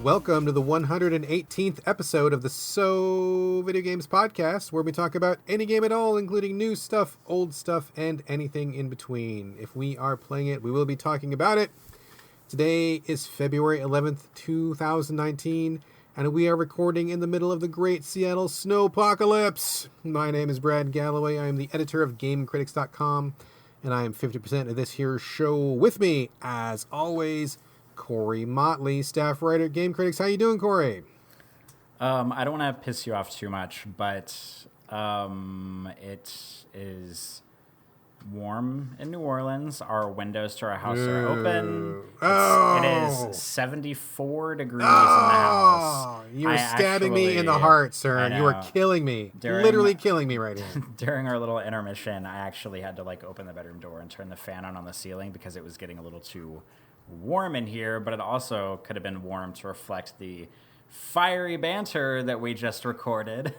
Welcome to the 118th episode of the So Video Games Podcast, where we talk about any game at all, including new stuff, old stuff, and anything in between. If we are playing it, we will be talking about it. Today is February 11th, 2019, and we are recording in the middle of the great Seattle snowpocalypse. My name is Brad Galloway. I am the editor of GameCritics.com, and I am 50% of this here show. With me, as always, Corey Motley, staff writer at Game Critics. How you doing, Corey? I don't want to piss you off too much, but it is warm in New Orleans. Our windows to our house are open. It is 74 degrees in the house. You are stabbing me in the heart, sir. You are killing me. Literally killing me right here. During our little intermission, I actually had to open the bedroom door and turn the fan on the ceiling because it was getting a little too warm in here, but it also could have been warm to reflect the fiery banter that we just recorded.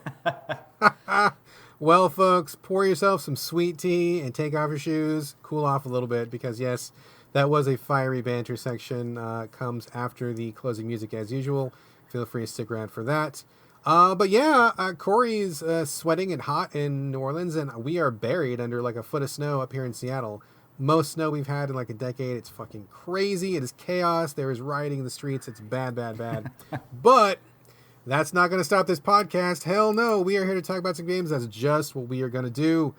Well, folks, pour yourself some sweet tea and take off your shoes, cool off a little bit, because yes, that was a fiery banter section. Comes after the closing music as usual. Feel free to stick around for that. But yeah, Corey's sweating and hot in New Orleans, and we are buried under a foot of snow up here in Seattle. Most snow we've had in a decade. It's fucking crazy. It is chaos. There is rioting in the streets. It's bad, bad, bad. But that's not going to stop this podcast. Hell no. We are here to talk about some games. That's just what we are going to do.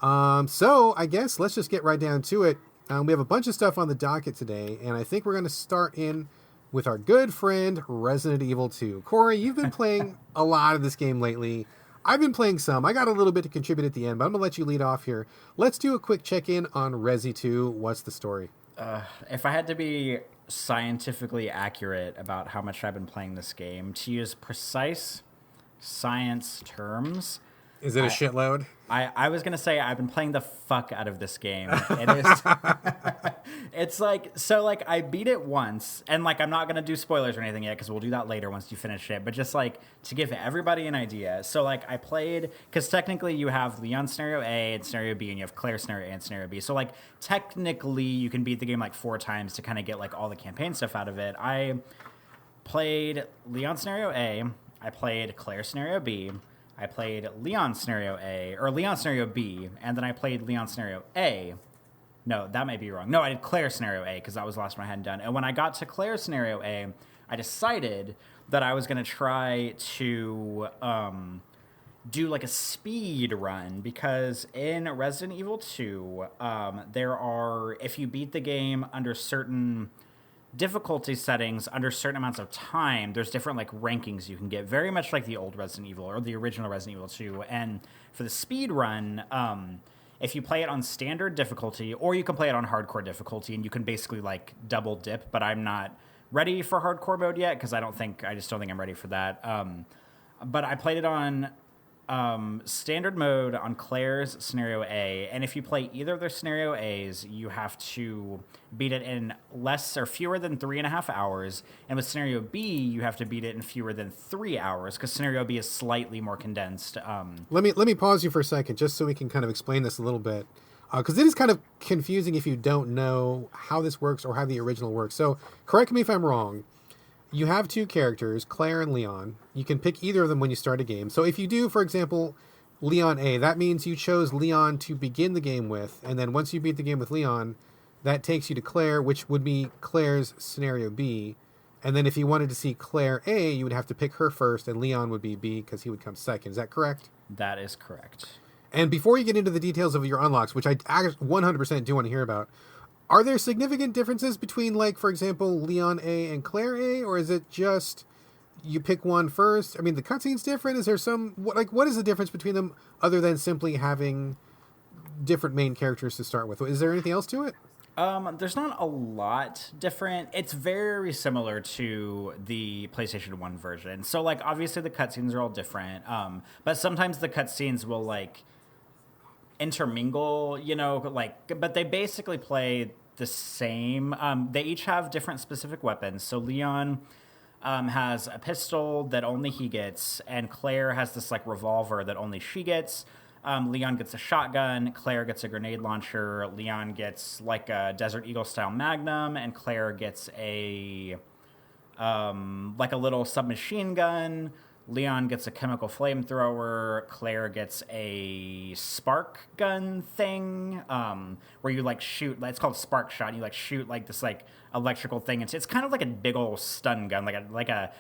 So I guess let's just get right down to it. We have a bunch of stuff on the docket today, and I think we're going to start in with our good friend Resident Evil 2. Corey, you've been playing a lot of this game lately. I've been playing some. I got a little bit to contribute at the end, but I'm going to let you lead off here. Let's do a quick check-in on Resi 2. What's the story? If I had to be scientifically accurate about how much I've been playing this game, to use precise science terms... Is it a shitload? I was going to say I've been playing the fuck out of this game. It is... It's I beat it once, and I'm not going to do spoilers or anything yet, because we'll do that later once you finish it, but just to give everybody an idea. So I played, because technically you have Leon Scenario A and Scenario B, and you have Claire Scenario A and Scenario B. So technically you can beat the game 4 times to kind of get all the campaign stuff out of it. I played Leon Scenario A, I played Claire Scenario B, I played Leon Scenario A, or Leon Scenario B, and then I played Leon Scenario A. No, that might be wrong. No, I did Claire Scenario A, because that was the last one I hadn't done. And when I got to Claire Scenario A, I decided that I was going to try to do a speed run, because in Resident Evil 2, there are, if you beat the game under certain difficulty settings under certain amounts of time, there's different rankings you can get, very much like the old Resident Evil or the original Resident Evil 2. And for the speed run, if you play it on standard difficulty, or you can play it on hardcore difficulty, and you can basically double dip, but I'm not ready for hardcore mode yet, because I just don't think I'm ready for that. But I played it on standard mode on Claire's Scenario A, and if you play either of their Scenario A's, you have to beat it in less or fewer than 3.5 hours, and with Scenario B, you have to beat it in fewer than 3 hours, because Scenario B is slightly more condensed. Let me pause you for a second, just so we can kind of explain this a little bit, because it is kind of confusing if you don't know how this works or how the original works. So correct me if I'm wrong. You have 2 characters, Claire and Leon. You can pick either of them when you start a game. So if you do, for example, Leon A, that means you chose Leon to begin the game with, and then once you beat the game with Leon, that takes you to Claire, which would be Claire's Scenario B. And then if you wanted to see Claire A, you would have to pick her first, and Leon would be B, because he would come second. Is that correct? That is correct. And before you get into the details of your unlocks, which I 100% do want to hear about, are there significant differences between, for example, Leon A and Claire A, or is it just you pick one first? I mean, the cutscene's different. Is there what is the difference between them other than simply having different main characters to start with? Is there anything else to it? There's not a lot different. It's very similar to the PlayStation 1 version. So, obviously the cutscenes are all different, but sometimes the cutscenes will, intermingle, but they basically play the same. They each have different specific weapons. So Leon has a pistol that only he gets, and Claire has this revolver that only she gets. Leon gets a shotgun, Claire gets a grenade launcher, Leon gets a Desert Eagle style Magnum, and Claire gets a like a little submachine gun. Leon gets a chemical flamethrower. Claire gets a spark gun thing, where you like shoot. It's called spark shot. You like shoot like this like electrical thing. It's kind of like a big old stun gun, like a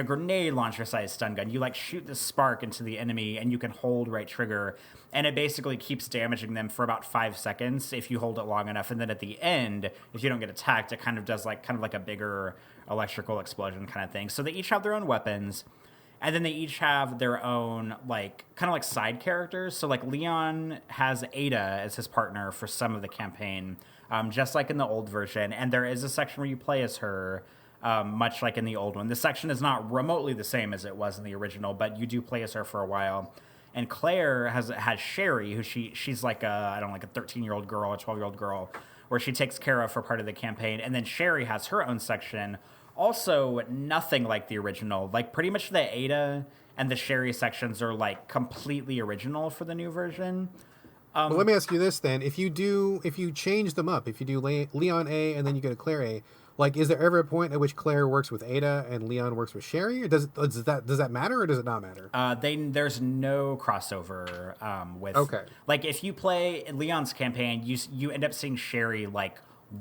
grenade launcher sized stun gun. You like shoot the spark into the enemy, and you can hold right trigger, and it basically keeps damaging them for about 5 seconds if you hold it long enough. And then at the end, if you don't get attacked, it kind of does like a bigger electrical explosion kind of thing. So they each have their own weapons. And then they each have their own, like, kind of like side characters. So, like, Leon has Ada as his partner for some of the campaign, just like in the old version. And there is a section where you play as her, much like in the old one. This section is not remotely the same as it was in the original, but you do play as her for a while. And Claire has Sherry, who she's like a 13-year-old girl, a 12-year-old girl, where she takes care of for part of the campaign. And then Sherry has her own section. Also, nothing like the original. Like, pretty much the Ada and the Sherry sections are, like, completely original for the new version. Well, let me ask you this, then. If you change them up, if you do Leon A and then you go to Claire A, like, is there ever a point at which Claire works with Ada and Leon works with Sherry? Or does that matter, or does it not matter? There's no crossover with... Okay. Like, if you play Leon's campaign, you end up seeing Sherry, like,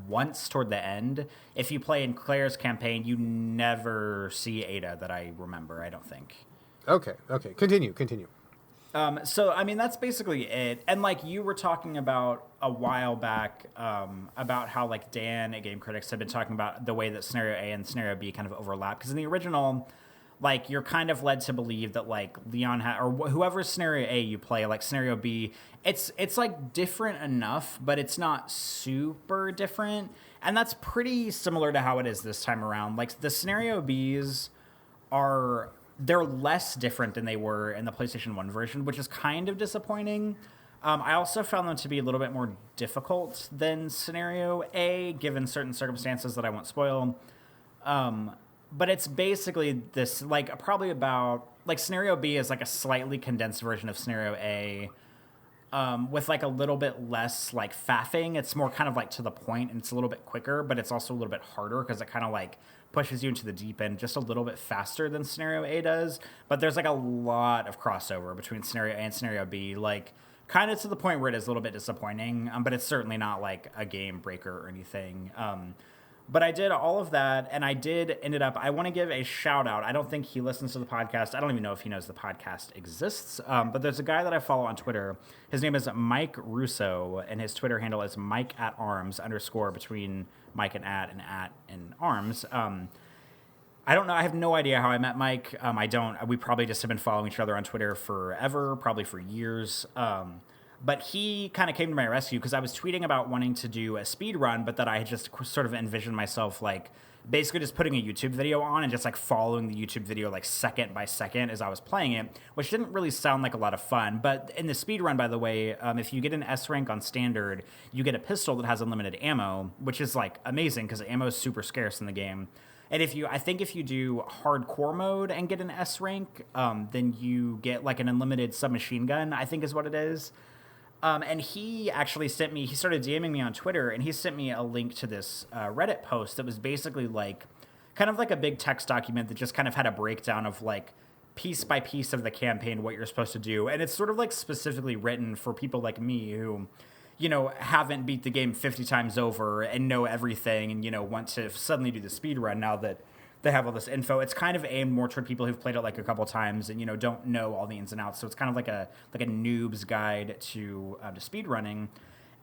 once toward the end. If you play in Claire's campaign, you never see Ada that I remember, I don't think. Okay. Continue. So, I mean, that's basically it. And, like, you were talking about a while back about how, like, Dan at Game Critics had been talking about the way that Scenario A and Scenario B kind of overlap. Because in the original, like, you're kind of led to believe that, like, Leon or whoever Scenario A you play, like, Scenario B, it's like different enough, but it's not super different. And that's pretty similar to how it is this time around. Like, the Scenario Bs they're less different than they were in the PlayStation 1 version, which is kind of disappointing. I also found them to be a little bit more difficult than Scenario A, given certain circumstances that I won't spoil. But it's basically this, like, probably about, like, Scenario B is like a slightly condensed version of Scenario A, with, like, a little bit less, like, faffing. It's more kind of, like, to the point, and it's a little bit quicker, but it's also a little bit harder because it kind of, like, pushes you into the deep end just a little bit faster than Scenario A does. But there's, like, a lot of crossover between Scenario A and Scenario B, like, kind of to the point where it is a little bit disappointing, but it's certainly not, like, a game breaker or anything. But I did all of that, and I want to give a shout out. I don't think he listens to the podcast. I don't even know if he knows the podcast exists. But there's a guy that I follow on Twitter. His name is Mike Russo, and his Twitter handle is Mike@arms _ between Mike and at and arms. I don't know. I have no idea how I met Mike. We probably just have been following each other on Twitter forever, probably for years. But he kind of came to my rescue because I was tweeting about wanting to do a speed run, but that I had just sort of envisioned myself like basically just putting a YouTube video on and just like following the YouTube video like second by second as I was playing it, which didn't really sound like a lot of fun. But in the speed run, by the way, if you get an S rank on standard, you get a pistol that has unlimited ammo, which is like amazing because ammo is super scarce in the game. And if you do hardcore mode and get an S rank, then you get like an unlimited submachine gun, I think is what it is. And he actually he started DMing me on Twitter, and he sent me a link to this Reddit post that was basically like, kind of like a big text document that just kind of had a breakdown of like piece by piece of the campaign, what you're supposed to do. And it's sort of like specifically written for people like me who, you know, haven't beat the game 50 times over and know everything and, you know, want to suddenly do the speed run now that they have all this info. It's kind of aimed more toward people who've played it like a couple times and, you know, don't know all the ins and outs. So it's kind of like a noob's guide to speed running.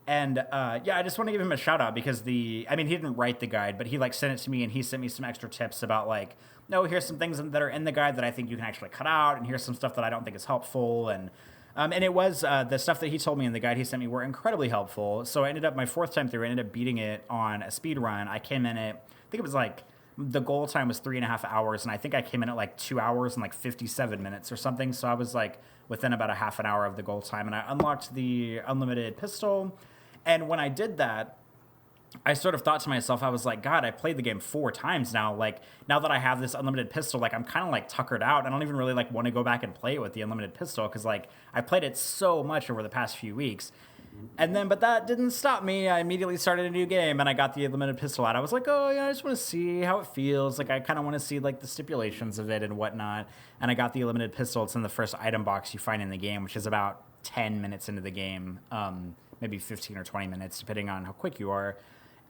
And yeah, I just want to give him a shout out because he didn't write the guide, but he like sent it to me and he sent me some extra tips about like, no, here's some things that are in the guide that I think you can actually cut out, and here's some stuff that I don't think is helpful. And it was the stuff that he told me in the guide he sent me were incredibly helpful. So I ended up, my fourth time through, I ended up beating it on a speed run. I came in at, I think it was like, the goal time was 3.5 hours, and I think I came in at like 2 hours and like 57 minutes or something. So I was like within about a half an hour of the goal time, and I unlocked the unlimited pistol. And when I did that, I sort of thought to myself, I was like, God, I played the game 4 times now. Like, now that I have this unlimited pistol, like, I'm kind of, like, tuckered out. I don't even really, like, want to go back and play it with the unlimited pistol because, like, I played it so much over the past few weeks. And then, but that didn't stop me. I immediately started a new game and I got the limited pistol out. I was like, oh, yeah, I just want to see how it feels. Like, I kind of want to see, like, the stipulations of it and whatnot. And I got the limited pistol. It's in the first item box you find in the game, which is about 10 minutes into the game, maybe 15 or 20 minutes, depending on how quick you are.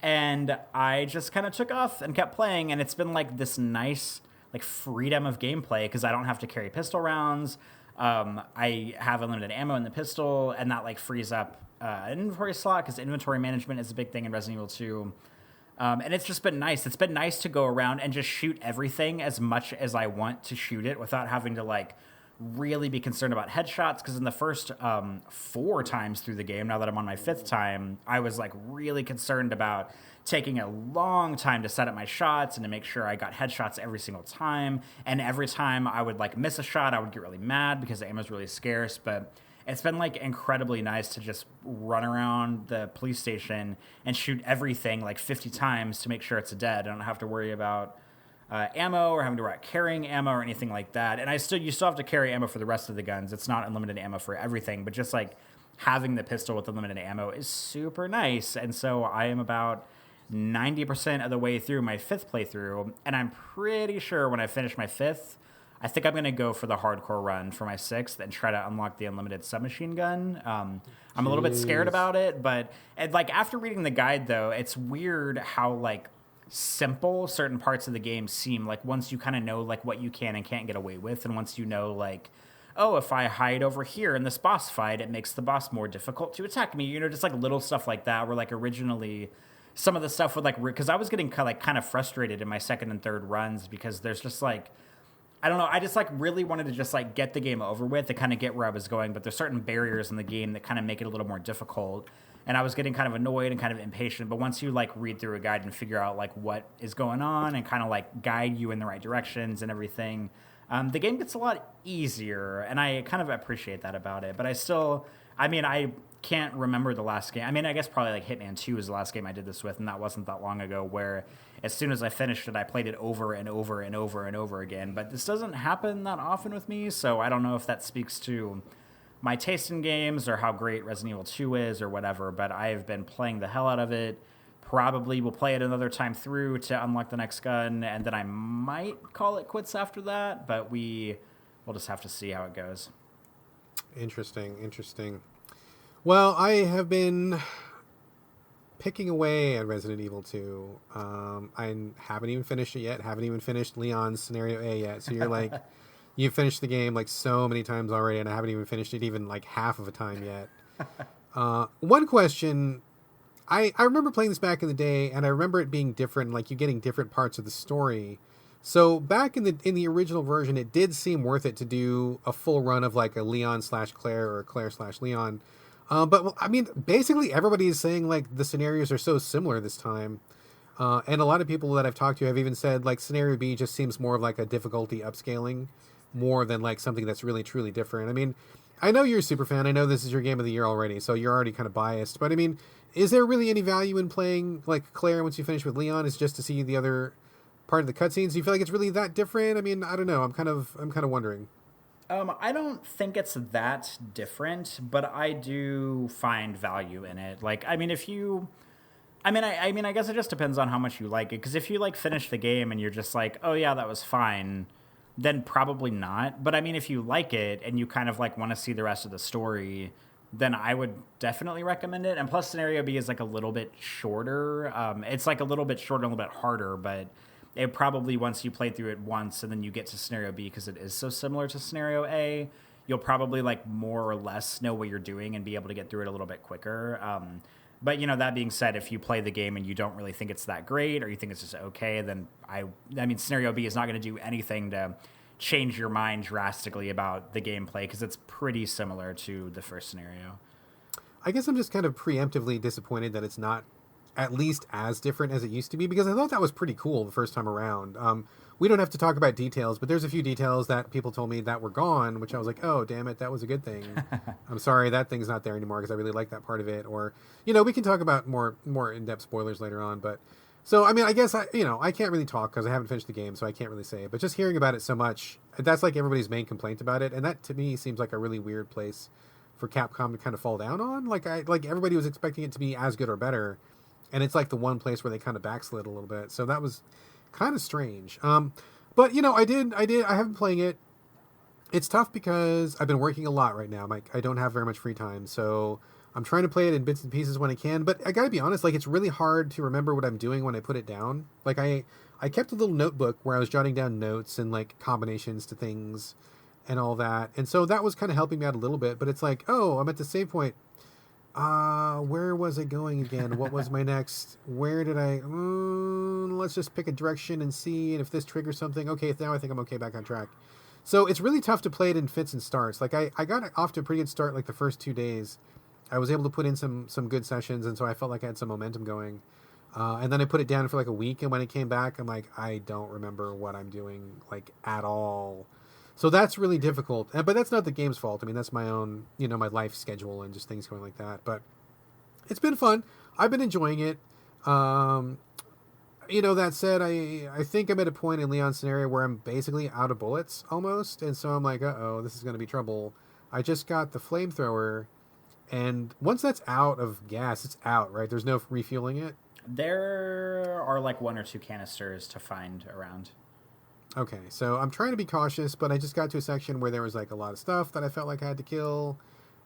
And I just kind of took off and kept playing. And it's been, like, this nice, like, freedom of gameplay because I don't have to carry pistol rounds. I have unlimited ammo in the pistol, and that, like, frees up an inventory slot because inventory management is a big thing in Resident Evil 2. And it's just been nice. It's been nice to go around and just shoot everything as much as I want to shoot it without having to, like, really be concerned about headshots. Because in the first 4 times through the game, now that I'm on my 5th time, I was, like, really concerned about taking a long time to set up my shots and to make sure I got headshots every single time. And every time I would, like, miss a shot, I would get really mad because the ammo is really scarce. But it's been, like, incredibly nice to just run around the police station and shoot everything, like, 50 times to make sure it's dead. I don't have to worry about ammo or having to worry about carrying ammo or anything like that. And you still have to carry ammo for the rest of the guns. It's not unlimited ammo for everything, but just, like, having the pistol with unlimited ammo is super nice. And so I am about 90% of the way through my 5th playthrough, and I'm pretty sure when I finish my 5th, I think I'm going to go for the hardcore run for my 6th and try to unlock the unlimited submachine gun. I'm a little bit scared about it, but like after reading the guide, though, it's weird how like simple certain parts of the game seem. Like once you kind of know like what you can and can't get away with, and once you know like, oh, if I hide over here in this boss fight, it makes the boss more difficult to attack me. You know, just like little stuff like that. Where like originally some of the stuff would like because I was getting kind of frustrated in my 2nd and 3rd runs because there's just like, I don't know. I just like really wanted to just like get the game over with to kind of get where I was going. But there's certain barriers in the game that kind of make it a little more difficult. And I was getting kind of annoyed and kind of impatient. But once you like read through a guide and figure out like what is going on and kind of like guide you in the right directions and everything, the game gets a lot easier. And I kind of appreciate that about it. But I can't remember the last game. I mean, I guess probably like Hitman 2 is the last game I did this with. And that wasn't that long ago where as soon as I finished it, I played it over and over and over and over again. But this doesn't happen that often with me, so I don't know if that speaks to my taste in games or how great Resident Evil 2 is or whatever, but I have been playing the hell out of it. Probably will play it another time through to unlock the next gun, and then I might call it quits after that, but we'll just have to see how it goes. Interesting. Well, I have been picking away at Resident Evil 2. I haven't even finished it yet. Haven't even finished Leon's Scenario A yet. So you're like, you've finished the game like so many times already, and I haven't even finished it even like half of a time yet. One question, I remember playing this back in the day, and I remember it being different, like you getting different parts of the story. So back in the original version, it did seem worth it to do a full run of like a Leon/Claire or a Claire/Leon. But I mean, basically everybody is saying like the scenarios are so similar this time. And a lot of people that I've talked to have even said like Scenario B just seems more of like a difficulty upscaling more than like something that's really truly different. I mean, I know you're a super fan. I know this is your game of the year already, so you're already kind of biased. But I mean, is there really any value in playing like Claire once you finish with Leon? Is just to see the other part of the cutscenes? Do you feel like it's really that different? I mean, I don't know. I'm kind of wondering. I don't think it's that different, but I do find value in it. Like, I mean, I guess it just depends on how much you like it. Because if you like finish the game and you're just like, oh yeah, that was fine, then probably not. But I mean, if you like it and you kind of like want to see the rest of the story, then I would definitely recommend it. And plus, Scenario B is like a little bit shorter. It's like a little bit shorter, a little bit harder, but it probably, once you play through it once and then you get to Scenario B, because it is so similar to Scenario A, you'll probably like more or less know what you're doing and be able to get through it a little bit quicker. But, you know, that being said, if you play the game and you don't really think it's that great or you think it's just okay, then I mean, Scenario B is not going to do anything to change your mind drastically about the gameplay because it's pretty similar to the first scenario. I guess I'm just kind of preemptively disappointed that it's not at least as different as it used to be, because I thought that was pretty cool the first time around. We don't have to talk about details, but there's a few details that people told me that were gone, which I was like, oh, damn it, that was a good thing. I'm sorry, that thing's not there anymore because I really like that part of it. Or, you know, we can talk about more in-depth spoilers later on. But so, I mean, I guess, I can't really talk because I haven't finished the game, so I can't really say it. But just hearing about it so much, that's like everybody's main complaint about it. And that, to me, seems like a really weird place for Capcom to kind of fall down on. Like everybody was expecting it to be as good or better, and it's like the one place where they kind of backslid a little bit. So that was kind of strange. But you know, I have been playing it. It's tough because I've been working a lot right now. Like I don't have very much free time, so I'm trying to play it in bits and pieces when I can. But I gotta be honest, like it's really hard to remember what I'm doing when I put it down. Like I kept a little notebook where I was jotting down notes and like combinations to things and all that. And so that was kind of helping me out a little bit. But it's like, oh, I'm at the save point. Where was I going again? What was my next? Where did I? Let's just pick a direction and see. And if this triggers something, okay, now I think I'm okay, back on track. So it's really tough to play it in fits and starts. Like I got off to a pretty good start like the first 2 days. I was able to put in some good sessions, and so I felt like I had some momentum going. And then I put it down for like a week, and when it came back, I'm like, I don't remember what I'm doing like at all. So that's really difficult. But that's not the game's fault. I mean, that's my own, you know, my life schedule and just things going like that. But it's been fun. I've been enjoying it. You know, that said, I think I'm at a point in Leon's scenario where I'm basically out of bullets almost. And so I'm like, uh-oh, this is going to be trouble. I just got the flamethrower. And once that's out of gas, it's out, right? There's no refueling it. There are like 1 or 2 canisters to find around. Okay, so I'm trying to be cautious, but I just got to a section where there was like a lot of stuff that I felt like I had to kill.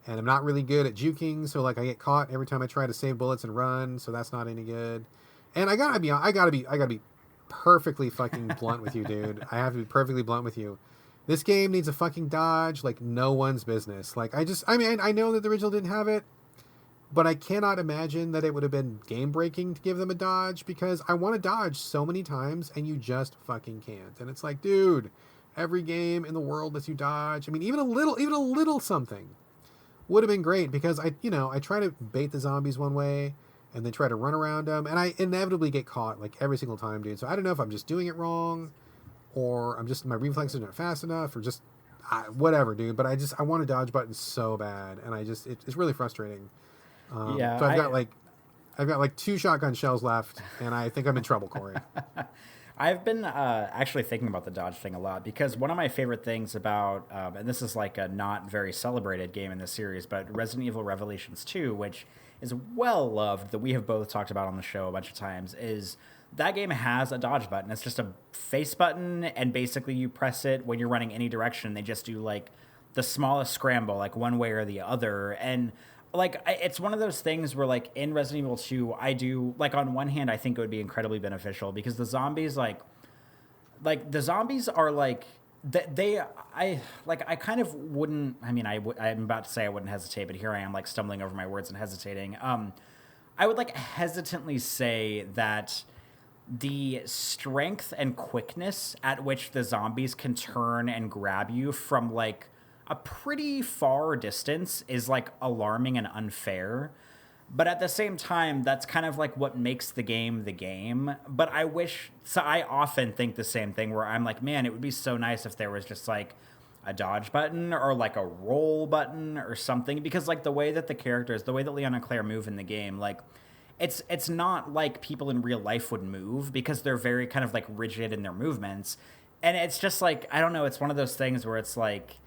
And I'm not really good at juking, so like I get caught every time I try to save bullets and run, so that's not any good. And I gotta be perfectly fucking blunt with you, dude. I have to be perfectly blunt with you. This game needs a fucking dodge like no one's business. Like I mean, I know that the original didn't have it, but I cannot imagine that it would have been game breaking to give them a dodge, because I want to dodge so many times and you just fucking can't. And it's like, dude, every game in the world lets you dodge. I mean, even a little something would have been great, because I try to bait the zombies one way and then try to run around them, and I inevitably get caught like every single time, dude. So I don't know if I'm just doing it wrong, or my reflexes aren't fast enough, or just whatever, dude. But I want a dodge button so bad, and it's really frustrating. Yeah. So I've got like 2 shotgun shells left, and I think I'm in trouble, Corey. I've been actually thinking about the dodge thing a lot, because one of my favorite things about, and this is like a not very celebrated game in this series, but Resident Evil Revelations 2, which is well loved, that we have both talked about on the show a bunch of times, is that game has a dodge button. It's just a face button, and basically you press it when you're running any direction. They just do like the smallest scramble, like one way or the other. And like, it's one of those things where like in Resident Evil 2, I do, like, on one hand, I think it would be incredibly beneficial, because the zombies are like, I kind of wouldn't, I mean, I'm about to say I wouldn't hesitate, but here I am like stumbling over my words and hesitating. I would like hesitantly say that the strength and quickness at which the zombies can turn and grab you from like a pretty far distance is like alarming and unfair. But at the same time, that's kind of like what makes the game the game. But I often think the same thing, where I'm like, man, it would be so nice if there was just like a dodge button or like a roll button or something. Because like the way that Leon and Claire move in the game, like it's not like people in real life would move, because they're very kind of like rigid in their movements. And it's just like, I don't know, it's one of those things where it's like,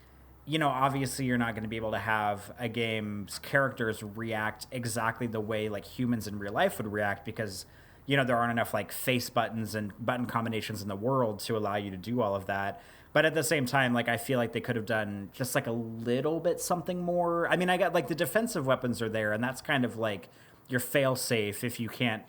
you know, obviously you're not going to be able to have a game's characters react exactly the way like humans in real life would react, because, you know, there aren't enough like face buttons and button combinations in the world to allow you to do all of that. But at the same time, like, I feel like they could have done just like a little bit something more. I mean, I got like the defensive weapons are there, and that's kind of like your fail safe if you can't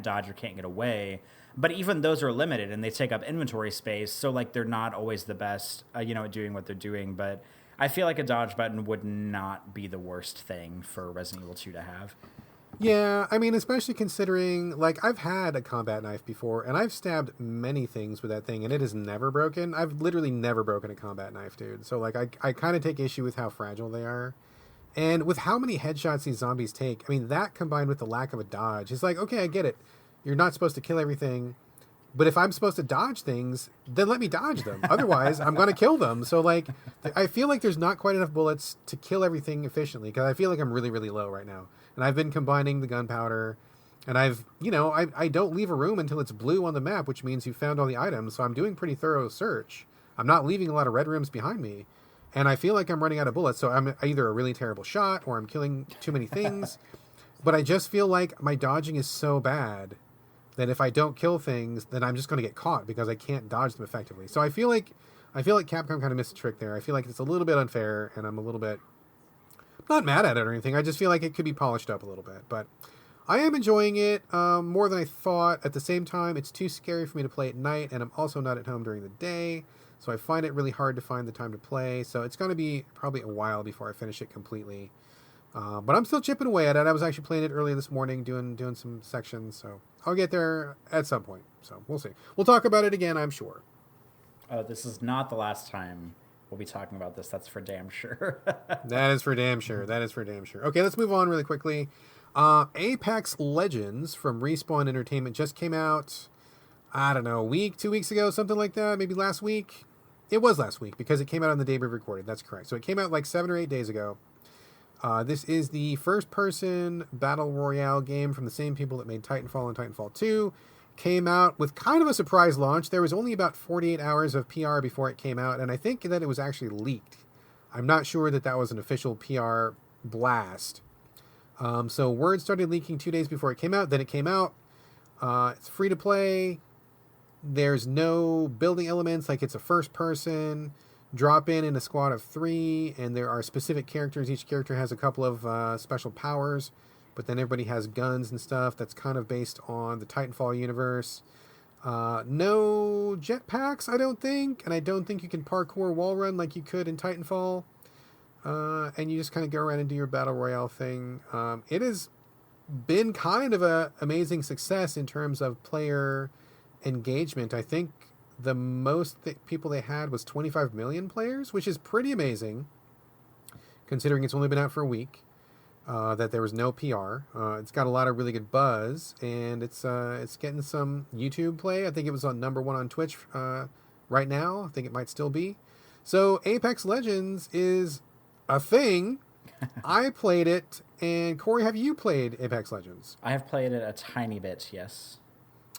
dodge or can't get away. But even those are limited, and they take up inventory space, so like they're not always the best, at doing what they're doing. But I feel like a dodge button would not be the worst thing for Resident Evil 2 to have. Yeah, I mean, especially considering, like, I've had a combat knife before, and I've stabbed many things with that thing, and it has never broken. I've literally never broken a combat knife, dude. So, like, I kind of take issue with how fragile they are. And with how many headshots these zombies take, I mean, that combined with the lack of a dodge, it's like, okay, I get it. You're not supposed to kill everything, but if I'm supposed to dodge things, then let me dodge them. Otherwise, I'm going to kill them. So, like, I feel like there's not quite enough bullets to kill everything efficiently, because I feel like I'm really, really low right now. And I've been combining the gunpowder, and I don't leave a room until it's blue on the map, which means you found all the items. So I'm doing pretty thorough search. I'm not leaving a lot of red rooms behind me. and I feel like I'm running out of bullets. So I'm either a really terrible shot or I'm killing too many things. But I just feel like my dodging is so bad that if I don't kill things, then I'm just going to get caught because I can't dodge them effectively. So I feel like Capcom kind of missed a trick there. I feel like it's a little bit unfair, and I'm a little bit not mad at it or anything. I just feel like it could be polished up a little bit. But I am enjoying it more than I thought. At the same time, it's too scary for me to play at night, and I'm also not at home during the day. So I find it really hard to find the time to play. So it's going to be probably a while before I finish it completely. But I'm still chipping away at it. I was actually playing it earlier this morning, doing some sections. So I'll get there at some point. So we'll see. We'll talk about it again, I'm sure. Oh, this is not the last time we'll be talking about this. That's for damn sure. That is for damn sure. That is for damn sure. Okay, let's move on really quickly. Apex Legends from Respawn Entertainment just came out, I don't know, a week, 2 weeks ago, something like that. Maybe last week. It was last week because it came out on the day we recorded. That's correct. So it came out like 7 or 8 days ago. This is the first-person battle royale game from the same people that made Titanfall and Titanfall 2. Came out with kind of a surprise launch. There was only about 48 hours of PR before it came out, and I think that it was actually leaked. I'm not sure that was an official PR blast. So word started leaking 2 days before it came out. Then it came out. It's free to play. There's no building elements, like it's a first-person. Drop in a squad of 3, and there are specific characters. Each character has a couple of special powers, but then everybody has guns and stuff. That's kind of based on the Titanfall universe. No jetpacks, I don't think, and I don't think you can parkour wall run like you could in Titanfall. And you just kind of go around and do your battle royale thing. It has been kind of a amazing success in terms of player engagement. I think the most people they had was 25 million players, which is pretty amazing, considering it's only been out for a week. That there was no PR. It's got a lot of really good buzz, and it's getting some YouTube play. I think it was on #1 on Twitch right now. I think it might still be. So Apex Legends is a thing. I played it, and Corey, have you played Apex Legends? I have played it a tiny bit, yes.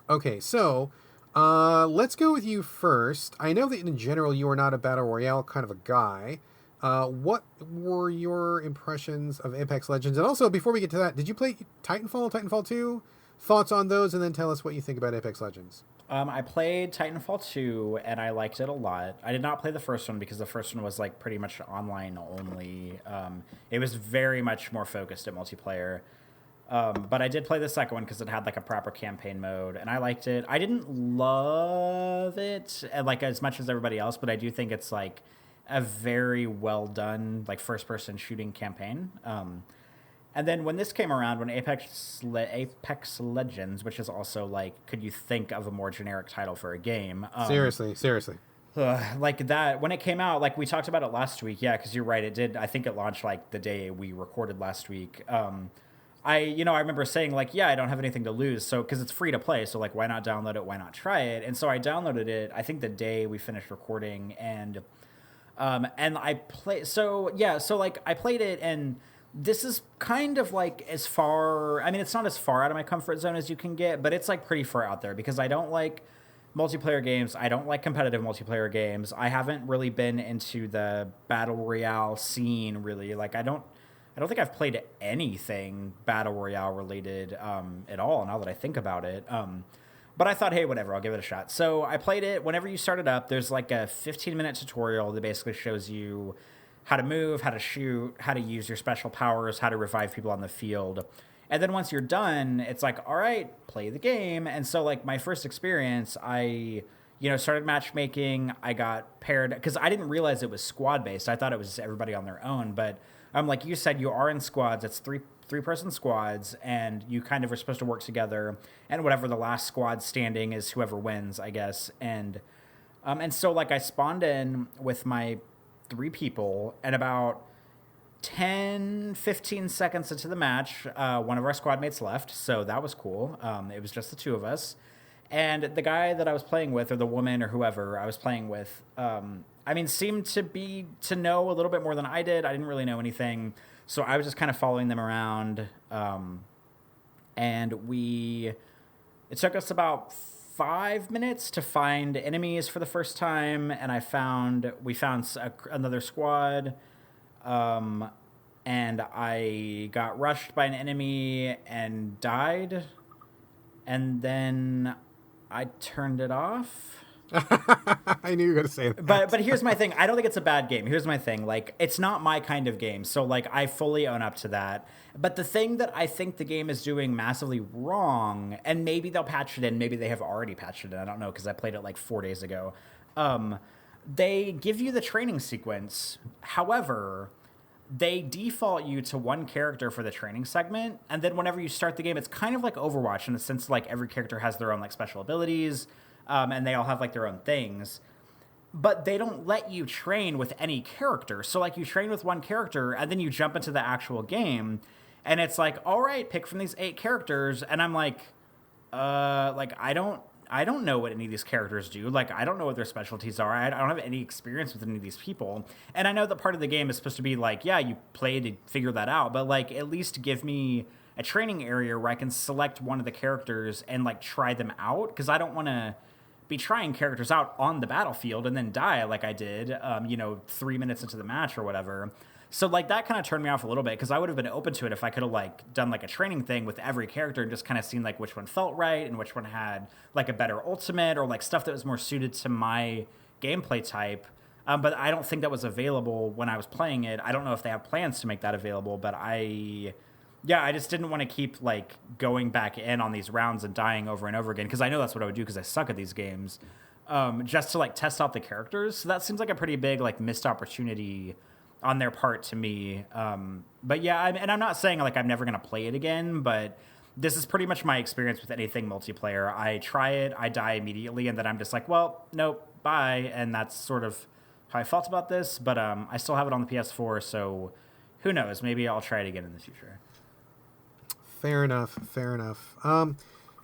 Okay, so let's go with you first. I know that in general you are not a battle royale kind of a guy. What were your impressions of Apex Legends? And also, before we get to that, did you play Titanfall 2? Thoughts on those, and then tell us what you think about Apex Legends. I played Titanfall 2, and I liked it a lot. I did not play the first one because the first one was like pretty much online only. It was very much more focused at multiplayer. But I did play the second one because it had like a proper campaign mode, and I liked it. I didn't love it like as much as everybody else, but I do think it's like a very well done like first person shooting campaign. And then when this came around, when Apex Legends, which is also like, could you think of a more generic title for a game? Seriously. Like that, when it came out, like we talked about it last week. Yeah, because you're right, it did. I think it launched like the day we recorded last week. I remember saying like, yeah, I don't have anything to lose. So, cause it's free to play. So like, why not download it? Why not try it? And so I downloaded it, I think the day we finished recording, and I played, so like I played it, and this is kind of like as far, I mean, it's not as far out of my comfort zone as you can get, but it's like pretty far out there because I don't like multiplayer games. I don't like competitive multiplayer games. I haven't really been into the battle royale scene really. Like I don't think I've played anything battle royale related at all now that I think about it. But I thought, hey, whatever, I'll give it a shot. So I played it. Whenever you start it up, there's like a 15-minute tutorial that basically shows you how to move, how to shoot, how to use your special powers, how to revive people on the field. And then once you're done, it's like, all right, play the game. And so like my first experience, I started matchmaking. I got paired because I didn't realize it was squad based. I thought it was everybody on their own. But like you said, you are in squads. It's three-person squads, and you kind of are supposed to work together. And whatever the last squad standing is, whoever wins, I guess. And so like I spawned in with my 3 people, and about 10-15 seconds into the match, one of our squad mates left, so that was cool. It was just the 2 of us, and the guy that I was playing with, or the woman or whoever I was playing with, seemed to know a little bit more than I did. I didn't really know anything, so I was just kind of following them around, and it took us about 5 minutes to find enemies for the first time, and we found another squad, and I got rushed by an enemy and died, and then I turned it off. I knew you were going to say that. But here's my thing. I don't think it's a bad game. Here's my thing. Like, it's not my kind of game. So, like, I fully own up to that. But the thing that I think the game is doing massively wrong, and maybe they'll patch it in, maybe they have already patched it in, I don't know, because I played it like 4 days ago. They give you the training sequence. However, they default you to one character for the training segment, and then whenever you start the game, it's kind of like Overwatch in the sense like every character has their own like special abilities, and they all have like their own things. But they don't let you train with any character. So like you train with one character and then you jump into the actual game and it's like, all right, pick from these 8 characters. And I'm like I don't know what any of these characters do. Like, I don't know what their specialties are. I don't have any experience with any of these people. And I know that part of the game is supposed to be like, yeah, you play to figure that out, but like at least give me a training area where I can select one of the characters and like try them out. Because I don't want to be trying characters out on the battlefield and then die like I did, 3 minutes into the match or whatever. So like that kind of turned me off a little bit because I would have been open to it if I could have like done like a training thing with every character and just kind of seen like which one felt right and which one had like a better ultimate or like stuff that was more suited to my gameplay type. But I don't think that was available when I was playing it. I don't know if they have plans to make that available, but I just didn't want to keep like going back in on these rounds and dying over and over again because I know that's what I would do because I suck at these games, just to like test out the characters. So that seems like a pretty big like missed opportunity on their part to me. But yeah, and I'm not saying like I'm never going to play it again, but this is pretty much my experience with anything multiplayer. I try it, I die immediately, and then I'm just like, well, nope, bye. And that's sort of how I felt about this, but I still have it on the PS4, so who knows? Maybe I'll try it again in the future. Fair enough.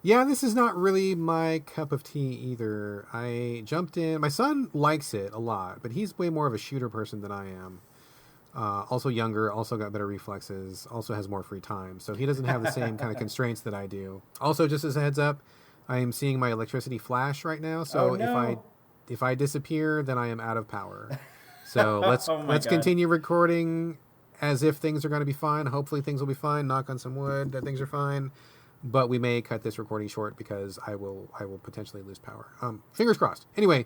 Yeah, this is not really my cup of tea either. I jumped in. My son likes it a lot, but he's way more of a shooter person than I am. Also younger, also got better reflexes, also has more free time. So he doesn't have the same kind of constraints that I do. Also, just as a heads up, I am seeing my electricity flash right now. So if I disappear, then I am out of power. So let's continue recording as if things are going to be fine. Hopefully things will be fine. Knock on some wood that things are fine. But we may cut this recording short because I will potentially lose power. Fingers crossed. Anyway,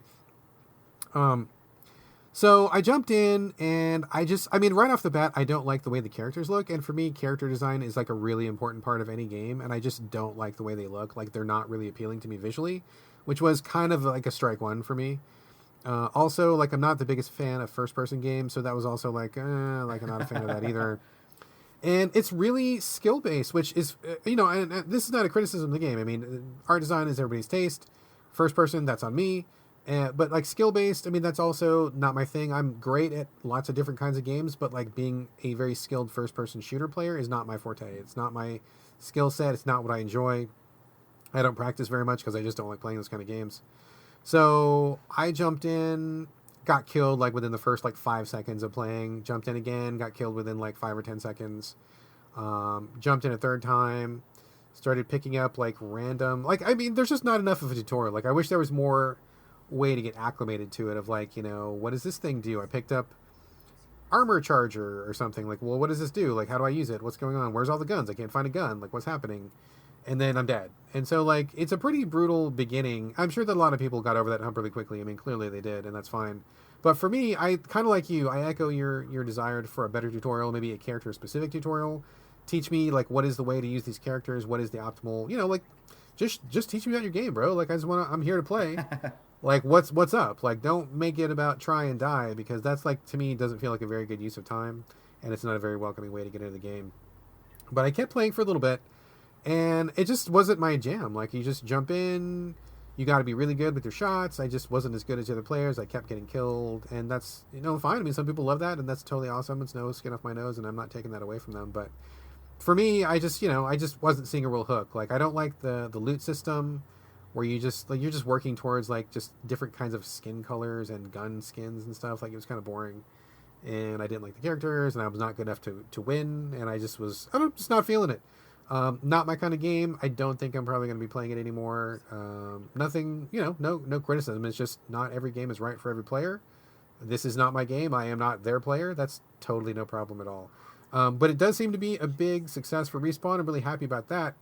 so I jumped in and right off the bat, I don't like the way the characters look. And for me, character design is like a really important part of any game. And I just don't like the way they look. Like they're not really appealing to me visually, which was kind of like a strike one for me. Also, like I'm not the biggest fan of first-person games, so that was also like I'm not a fan of that either. And it's really skill-based, which is, and this is not a criticism of the game. I mean, art design is everybody's taste. First-person, that's on me. But like skill-based, I mean, that's also not my thing. I'm great at lots of different kinds of games, but like being a very skilled first-person shooter player is not my forte. It's not my skill set. It's not what I enjoy. I don't practice very much because I just don't like playing those kind of games. So I jumped in, got killed like within the first like 5 seconds of playing, jumped in again, got killed within like 5 or 10 seconds, jumped in a third time, started picking up like random, like, I mean, there's just not enough of a tutorial. Like I wish there was more way to get acclimated to it of like, what does this thing do? I picked up armor charger or something. Like, well, what does this do? Like, how do I use it? What's going on? Where's all the guns? I can't find a gun. Like, what's happening? And then I'm dead. And so, like, it's a pretty brutal beginning. I'm sure that a lot of people got over that hump really quickly. I mean, clearly they did, and that's fine. But for me, I kind of like you. I echo your desire for a better tutorial, maybe a character-specific tutorial. Teach me, like, what is the way to use these characters? What is the optimal, like, just teach me about your game, bro. Like, I'm here to play. Like, what's up? Like, don't make it about try and die, because that's, like, to me, doesn't feel like a very good use of time, and it's not a very welcoming way to get into the game. But I kept playing for a little bit, and it just wasn't my jam. Like, you just jump in, you got to be really good with your shots. I just wasn't as good as the other players. I kept getting killed, and that's, fine. I mean, some people love that, and that's totally awesome. It's no skin off my nose, and I'm not taking that away from them. But for me, I just wasn't seeing a real hook. Like, I don't like the loot system where you're just working towards, like, just different kinds of skin colors and gun skins and stuff. Like, it was kind of boring, and I didn't like the characters, and I was not good enough to win, and I just was, just not feeling it. Not my kind of game. I don't think I'm probably going to be playing it anymore. Nothing, no criticism. It's just not every game is right for every player. This is not my game. I am not their player. That's totally no problem at all. But it does seem to be a big success for Respawn. I'm really happy about that.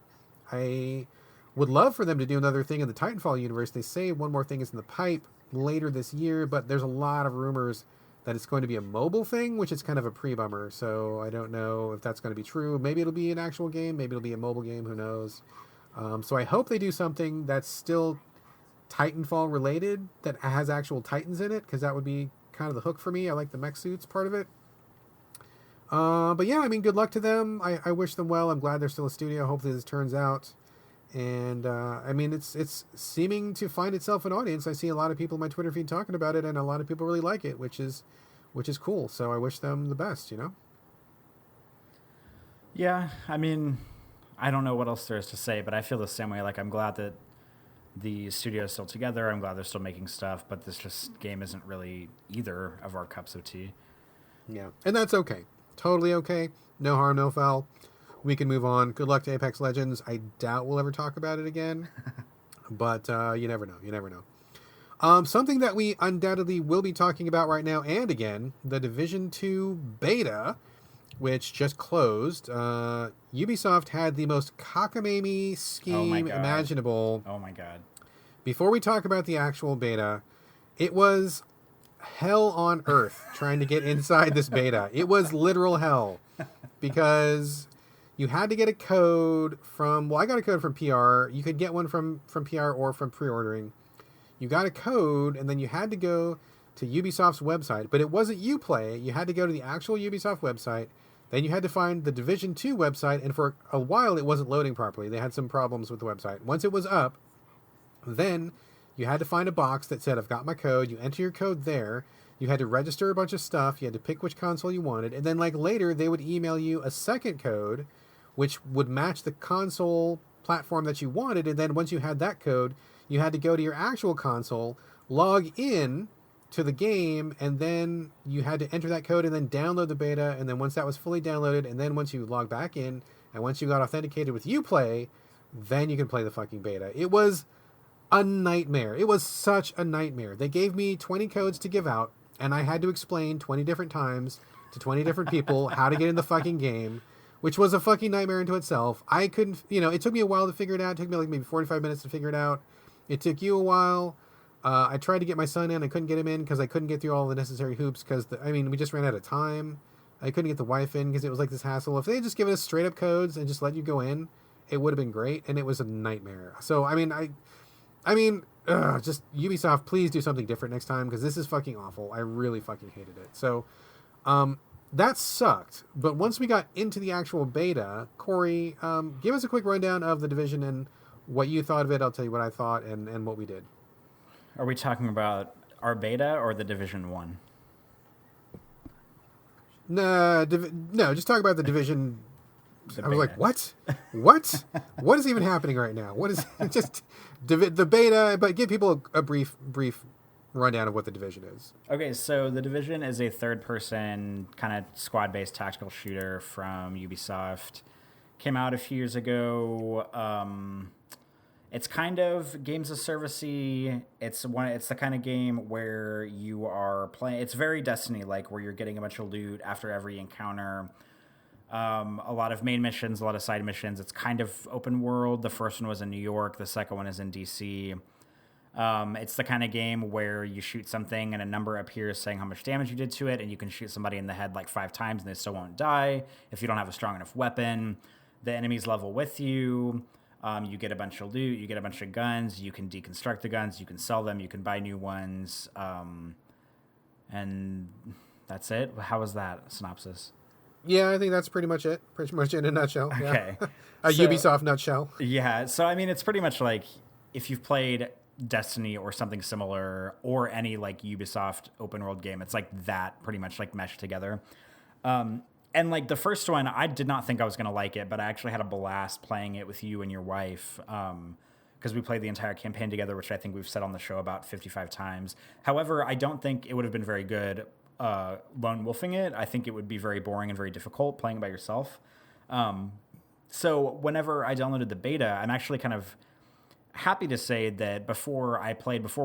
I would love for them to do another thing in the Titanfall universe. They say one more thing is in the pipe later this year, but there's a lot of rumors that it's going to be a mobile thing, which is kind of a pre-bummer. So I don't know if that's going to be true. Maybe it'll be an actual game. Maybe it'll be a mobile game. Who knows? So I hope they do something that's still Titanfall related, that has actual Titans in it, because that would be kind of the hook for me. I like the mech suits part of it. But yeah, I mean, good luck to them. I wish them well. I'm glad they're still a studio. Hopefully this turns out. And I mean, it's seeming to find itself an audience. I see a lot of people in my Twitter feed talking about it, and a lot of people really like it, which is cool. So I wish them the best, Yeah, I mean, I don't know what else there is to say, but I feel the same way. Like, I'm glad that the studio is still together. I'm glad they're still making stuff, but this just game isn't really either of our cups of tea. Yeah, and that's okay. Totally okay. No harm, no foul. We can move on. Good luck to Apex Legends. I doubt we'll ever talk about it again, but you never know. You never know. Something that we undoubtedly will be talking about right now and again, the Division 2 beta, which just closed. Ubisoft had the most cockamamie scheme imaginable. Oh my god. Before we talk about the actual beta, it was hell on earth trying to get inside this beta. It was literal hell because you had to get a code from, well, I got a code from PR. You could get one from PR or from pre-ordering. You got a code, and then you had to go to Ubisoft's website, but it wasn't Uplay. You had to go to the actual Ubisoft website. Then you had to find the Division 2 website, and for a while it wasn't loading properly. They had some problems with the website. Once it was up, then you had to find a box that said, I've got my code. You enter your code there. You had to register a bunch of stuff. You had to pick which console you wanted. And then later, they would email you a second code, which would match the console platform that you wanted. And then once you had that code, you had to go to your actual console, log in to the game, and then you had to enter that code and then download the beta. And then once that was fully downloaded, and then once you log back in, and once you got authenticated with Uplay, then you can play the fucking beta. It was a nightmare. It was such a nightmare. They gave me 20 codes to give out, and I had to explain 20 different times to 20 different people how to get in the fucking game, which was a fucking nightmare into itself. I couldn't, it took me a while to figure it out. It took me maybe 45 minutes to figure it out. It took you a while. I tried to get my son in. I couldn't get him in because I couldn't get through all the necessary hoops because, we just ran out of time. I couldn't get the wife in because it was this hassle. If they had just given us straight up codes and just let you go in, it would have been great, and it was a nightmare. So, just Ubisoft, please do something different next time because this is fucking awful. I really fucking hated it. So, that sucked. But once we got into the actual beta, Corey, give us a quick rundown of the Division and what you thought of it. I'll tell you what I thought and what we did. Are we talking about our beta or the Division 1? No, just talk about the Division. I was like, what? What is even happening right now? What is just the beta? But give people a brief rundown of what the Division is. Okay, so the Division is a third-person kind of squad-based tactical shooter from Ubisoft. Came out a few years ago. It's kind of games of servicey. It's the kind of game where you are playing. It's very Destiny-like, where you're getting a bunch of loot after every encounter. A lot of main missions, a lot of side missions. It's kind of open world. The first one was in New York. The second one is in DC. It's the kind of game where you shoot something and a number appears saying how much damage you did to it, and you can shoot somebody in the head 5 times and they still won't die if you don't have a strong enough weapon. The enemies level with you. You get a bunch of loot. You get a bunch of guns. You can deconstruct the guns. You can sell them. You can buy new ones. And that's it. How was that synopsis? Yeah, I think that's pretty much it. Pretty much in a nutshell. Yeah. Okay. Ubisoft nutshell. Yeah. So, it's pretty much if you've played Destiny or something similar or any Ubisoft open world game, it's that pretty much meshed together. And the first one, I did not think I was going to like it, but I actually had a blast playing it with you and your wife because we played the entire campaign together, which I think we've said on the show about 55 times. However, I don't think it would have been very good lone wolfing it. I think it would be very boring and very difficult playing by yourself. So whenever I downloaded the beta, I'm actually kind of happy to say that before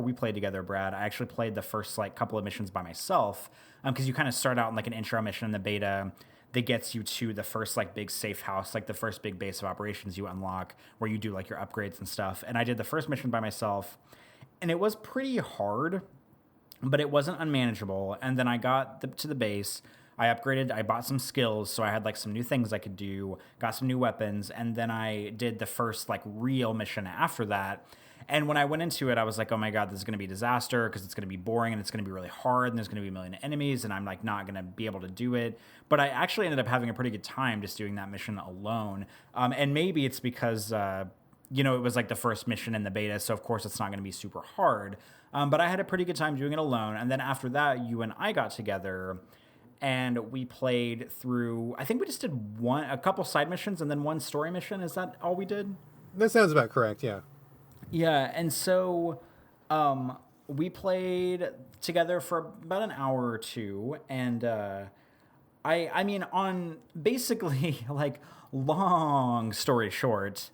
we played together, Brad, I actually played the first like couple of missions by myself. Because you kind of start out in like an intro mission in the beta that gets you to the first like big safe house, like the first big base of operations you unlock where you do like your upgrades and stuff. And I did the first mission by myself, and it was pretty hard, but it wasn't unmanageable. And then I got to the base. I upgraded, I bought some skills, so I had like some new things I could do, got some new weapons, and then I did the first like real mission after that. And when I went into it, I was like, oh my God, this is going to be a disaster because it's going to be boring and it's going to be really hard and there's going to be a million enemies and I'm like not going to be able to do it. But I actually ended up having a pretty good time just doing that mission alone. And maybe it's because, it was like the first mission in the beta, so of course it's not going to be super hard. But I had a pretty good time doing it alone. And then after that, you and I got together and we played through, I think we just did a couple side missions and then one story mission. Is that all we did? That sounds about correct, yeah. Yeah, and so we played together for about an hour or two, and I mean, on basically, like, long story short,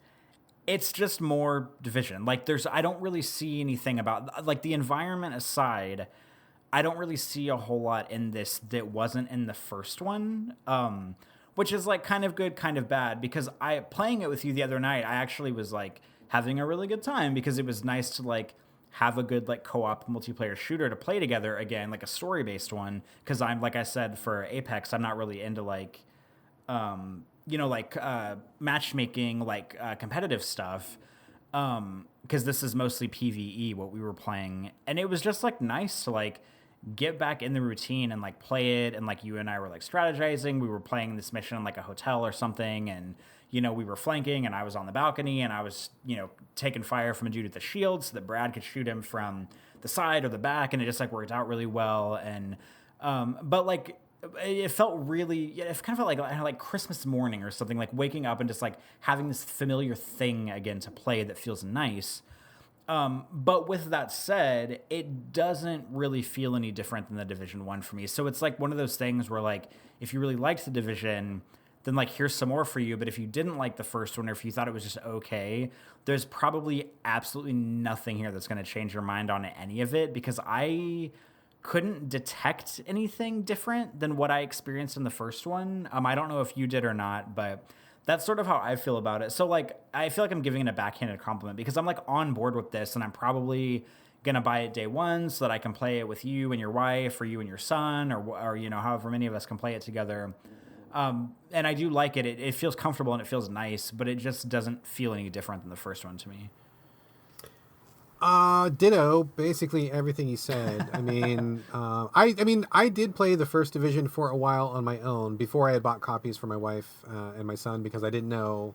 it's just more Division. Like, I don't really see anything about, like, the environment aside, I don't really see a whole lot in this that wasn't in the first one, which is, like, kind of good, kind of bad, because playing it with you the other night, I actually was, like, having a really good time because it was nice to like have a good like co-op multiplayer shooter to play together again, like a story-based one. Because I'm, like I said, for Apex, I'm not really into like, matchmaking, like competitive stuff. Because this is mostly PvE, what we were playing, and it was just like nice to like get back in the routine and like play it. And like you and I were like strategizing. We were playing this mission in like a hotel or something, and we were flanking and I was on the balcony and I was, taking fire from a dude at the shield so that Brad could shoot him from the side or the back. And it just like worked out really well. And, but like, it felt really, it kind of felt like Christmas morning or something, like waking up and just like having this familiar thing again to play that feels nice. But with that said, it doesn't really feel any different than the Division 1 for me. So it's like one of those things where like, if you really liked the Division, then like here's some more for you. But if you didn't like the first one, or if you thought it was just okay, there's probably absolutely nothing here that's going to change your mind on any of it, because I couldn't detect anything different than what I experienced in the first one. I don't know if you did or not, but that's sort of how I feel about it. So like, I feel like I'm giving it a backhanded compliment because I'm like on board with this, and I'm probably gonna buy it day one so that I can play it with you and your wife, or you and your son, or however many of us can play it together. And I do like it. It feels comfortable and it feels nice, but it just doesn't feel any different than the first one to me. Ditto, basically everything you said. I mean, I did play the first Division for a while on my own before I had bought copies for my wife and my son, because I didn't know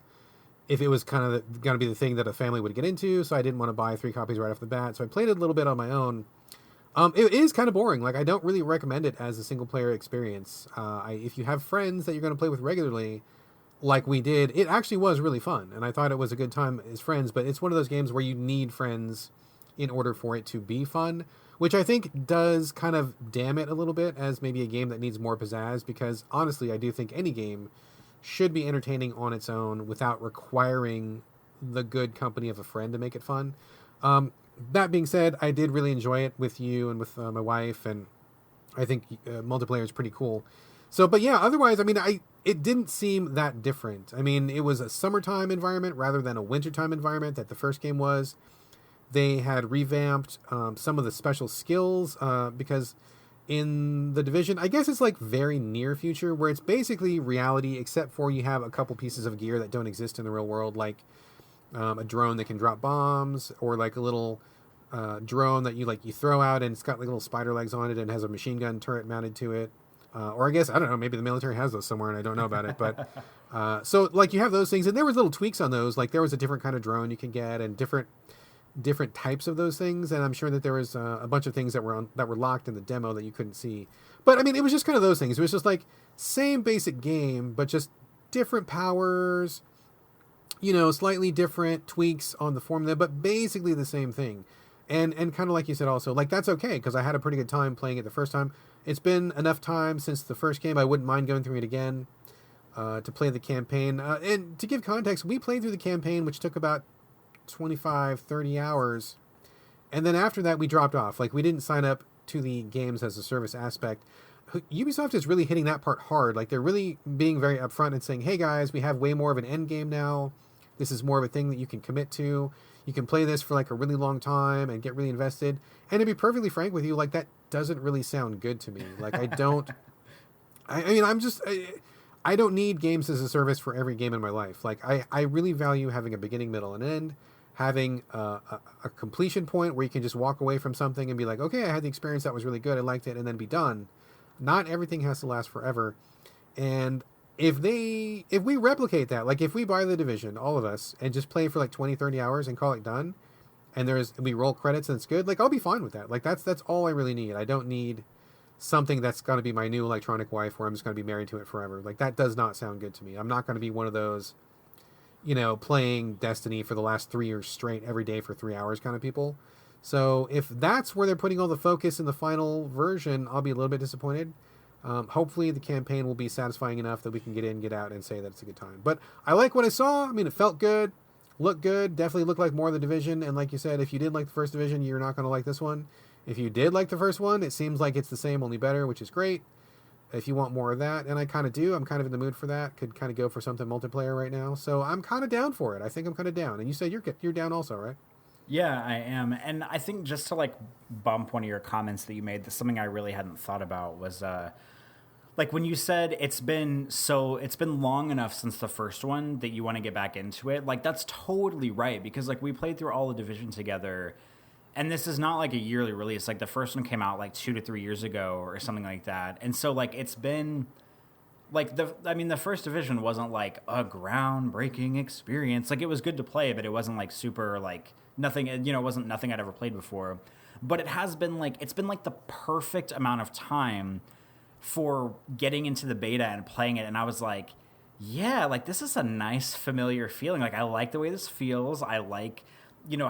if it was kind of going to be the thing that a family would get into. So I didn't want to buy 3 copies right off the bat. So I played it a little bit on my own. It is kind of boring. Like, I don't really recommend it as a single player experience. If you have friends that you're going to play with regularly, like we did, it actually was really fun. And I thought it was a good time as friends, but it's one of those games where you need friends in order for it to be fun, which I think does kind of damn it a little bit as maybe a game that needs more pizzazz, because honestly, I do think any game should be entertaining on its own without requiring the good company of a friend to make it fun. That being said, I did really enjoy it with you and with my wife, and I think multiplayer is pretty cool. So, but yeah, otherwise, I mean, it didn't seem that different. I mean, it was a summertime environment rather than a wintertime environment that the first game was. They had revamped some of the special skills because in the Division, I guess it's like very near future, where it's basically reality, except for you have a couple pieces of gear that don't exist in the real world, like a drone that can drop bombs, or like a little drone that you throw out and it's got like little spider legs on it and has a machine gun turret mounted to it. Or I guess, I don't know, maybe the military has those somewhere and I don't know about it. But so like you have those things, and there was little tweaks on those. Like there was a different kind of drone you can get, and different types of those things. And I'm sure that there was a bunch of things that were locked in the demo that you couldn't see. But I mean, it was just kind of those things. It was just like same basic game, but just different powers, slightly different tweaks on the formula, but basically the same thing. And kind of like you said also, like that's okay, because I had a pretty good time playing it the first time. It's been enough time since the first game, I wouldn't mind going through it again. to play the campaign. And to give context, we played through the campaign, which took about 25, 30 hours. And then after that, we dropped off. Like, we didn't sign up to the games as a service aspect. Ubisoft is really hitting that part hard. Like, they're really being very upfront and saying, hey guys, we have way more of an end game now. This is more of a thing that you can commit to. You can play this for like a really long time and get really invested. And to be perfectly frank with you, like, that doesn't really sound good to me. Like, I don't, I mean, I don't need games as a service for every game in my life. Like, I really value having a beginning, middle, and end, having a completion point where you can just walk away from something and be like, okay, I had the experience, that was really good, I liked it, and then be done. Not everything has to last forever. And if we replicate that, like if we buy The Division, all of us, and just play for like 20, 30 hours and call it done, and we roll credits and it's good, like I'll be fine with that. Like that's all I really need. I don't need something that's going to be my new electronic wife where I'm just going to be married to it forever. Like that does not sound good to me. I'm not going to be one of those, playing Destiny for the last 3 years straight every day for 3 hours kind of people. So if that's where they're putting all the focus in the final version, I'll be a little bit disappointed. Hopefully the campaign will be satisfying enough that we can get in, get out, and say that it's a good time. But I like what I saw. I mean, it felt good, looked good, definitely looked like more of The Division. And like you said, if you did like the first Division, you're not going to like this one. If you did like the first one, it seems like it's the same, only better, which is great. If you want more of that, and I kind of do, I'm kind of in the mood for that. Could kind of go for something multiplayer right now. So I'm kind of down for it. I think I'm kind of down. And you said you're down also, right? Yeah, I am. And I think just to like bump one of your comments that you made, something I really hadn't thought about was like when you said it's been long enough since the first one that you want to get back into it. Like that's totally right, because like we played through all the Division together, and this is not like a yearly release. Like the first one came out like 2 to 3 years ago or something like that. And so like it's been like the first Division wasn't like a groundbreaking experience. Like it was good to play, but it wasn't like super like nothing, it wasn't nothing I'd ever played before. But it's been like the perfect amount of time for getting into the beta and playing it. And I was like, yeah, like this is a nice familiar feeling. Like I like the way this feels. I like,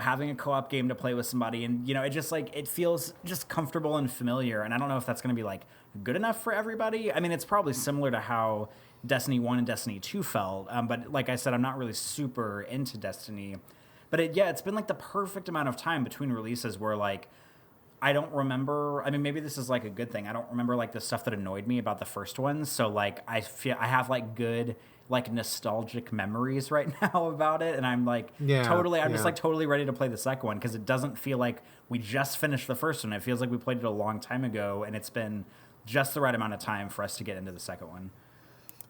having a co-op game to play with somebody, and it just like it feels just comfortable and familiar. And I don't know if that's going to be like good enough for everybody. I mean, it's probably similar to how Destiny 1 and Destiny 2 felt. But like I said, I'm not really super into Destiny. But it's been like the perfect amount of time between releases where like I don't remember. I mean, maybe this is like a good thing. I don't remember like the stuff that annoyed me about the first one. So like I feel I have like good like nostalgic memories right now about it, and I'm like just like totally ready to play the second one, because it doesn't feel like we just finished the first one. It feels like we played it a long time ago, and it's been just the right amount of time for us to get into the second one.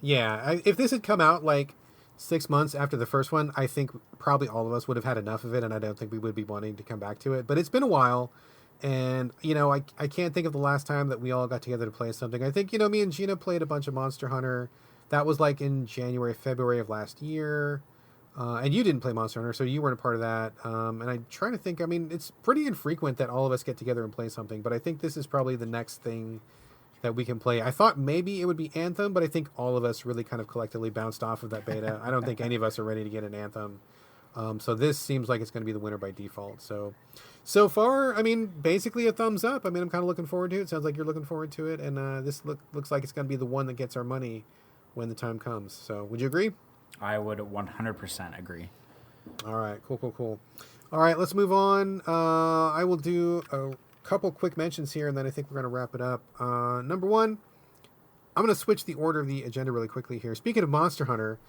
Yeah, if this had come out like 6 months after the first one, I think probably all of us would have had enough of it, and I don't think we would be wanting to come back to it. But it's been a while, and I can't think of the last time that we all got together to play something. I think me and Gina played a bunch of Monster Hunter. That was like in January, February of last year. And you didn't play Monster Hunter, so you weren't a part of that. And I'm trying to think, I mean, it's pretty infrequent that all of us get together and play something, but I think this is probably the next thing that we can play. I thought maybe it would be Anthem, but I think all of us really kind of collectively bounced off of that beta. I don't think any of us are ready to get an Anthem. So this seems like it's going to be the winner by default. So far, I mean, basically a thumbs up. I mean, I'm kind of looking forward to it. Sounds like you're looking forward to it. And this looks like it's going to be the one that gets our money when the time comes. So would you agree? I would 100% agree. All right, cool. All right, let's move on. I will do a couple quick mentions here, and then I think we're going to wrap it up. Number one, I'm going to switch the order of the agenda really quickly here. Speaking of Monster Hunter,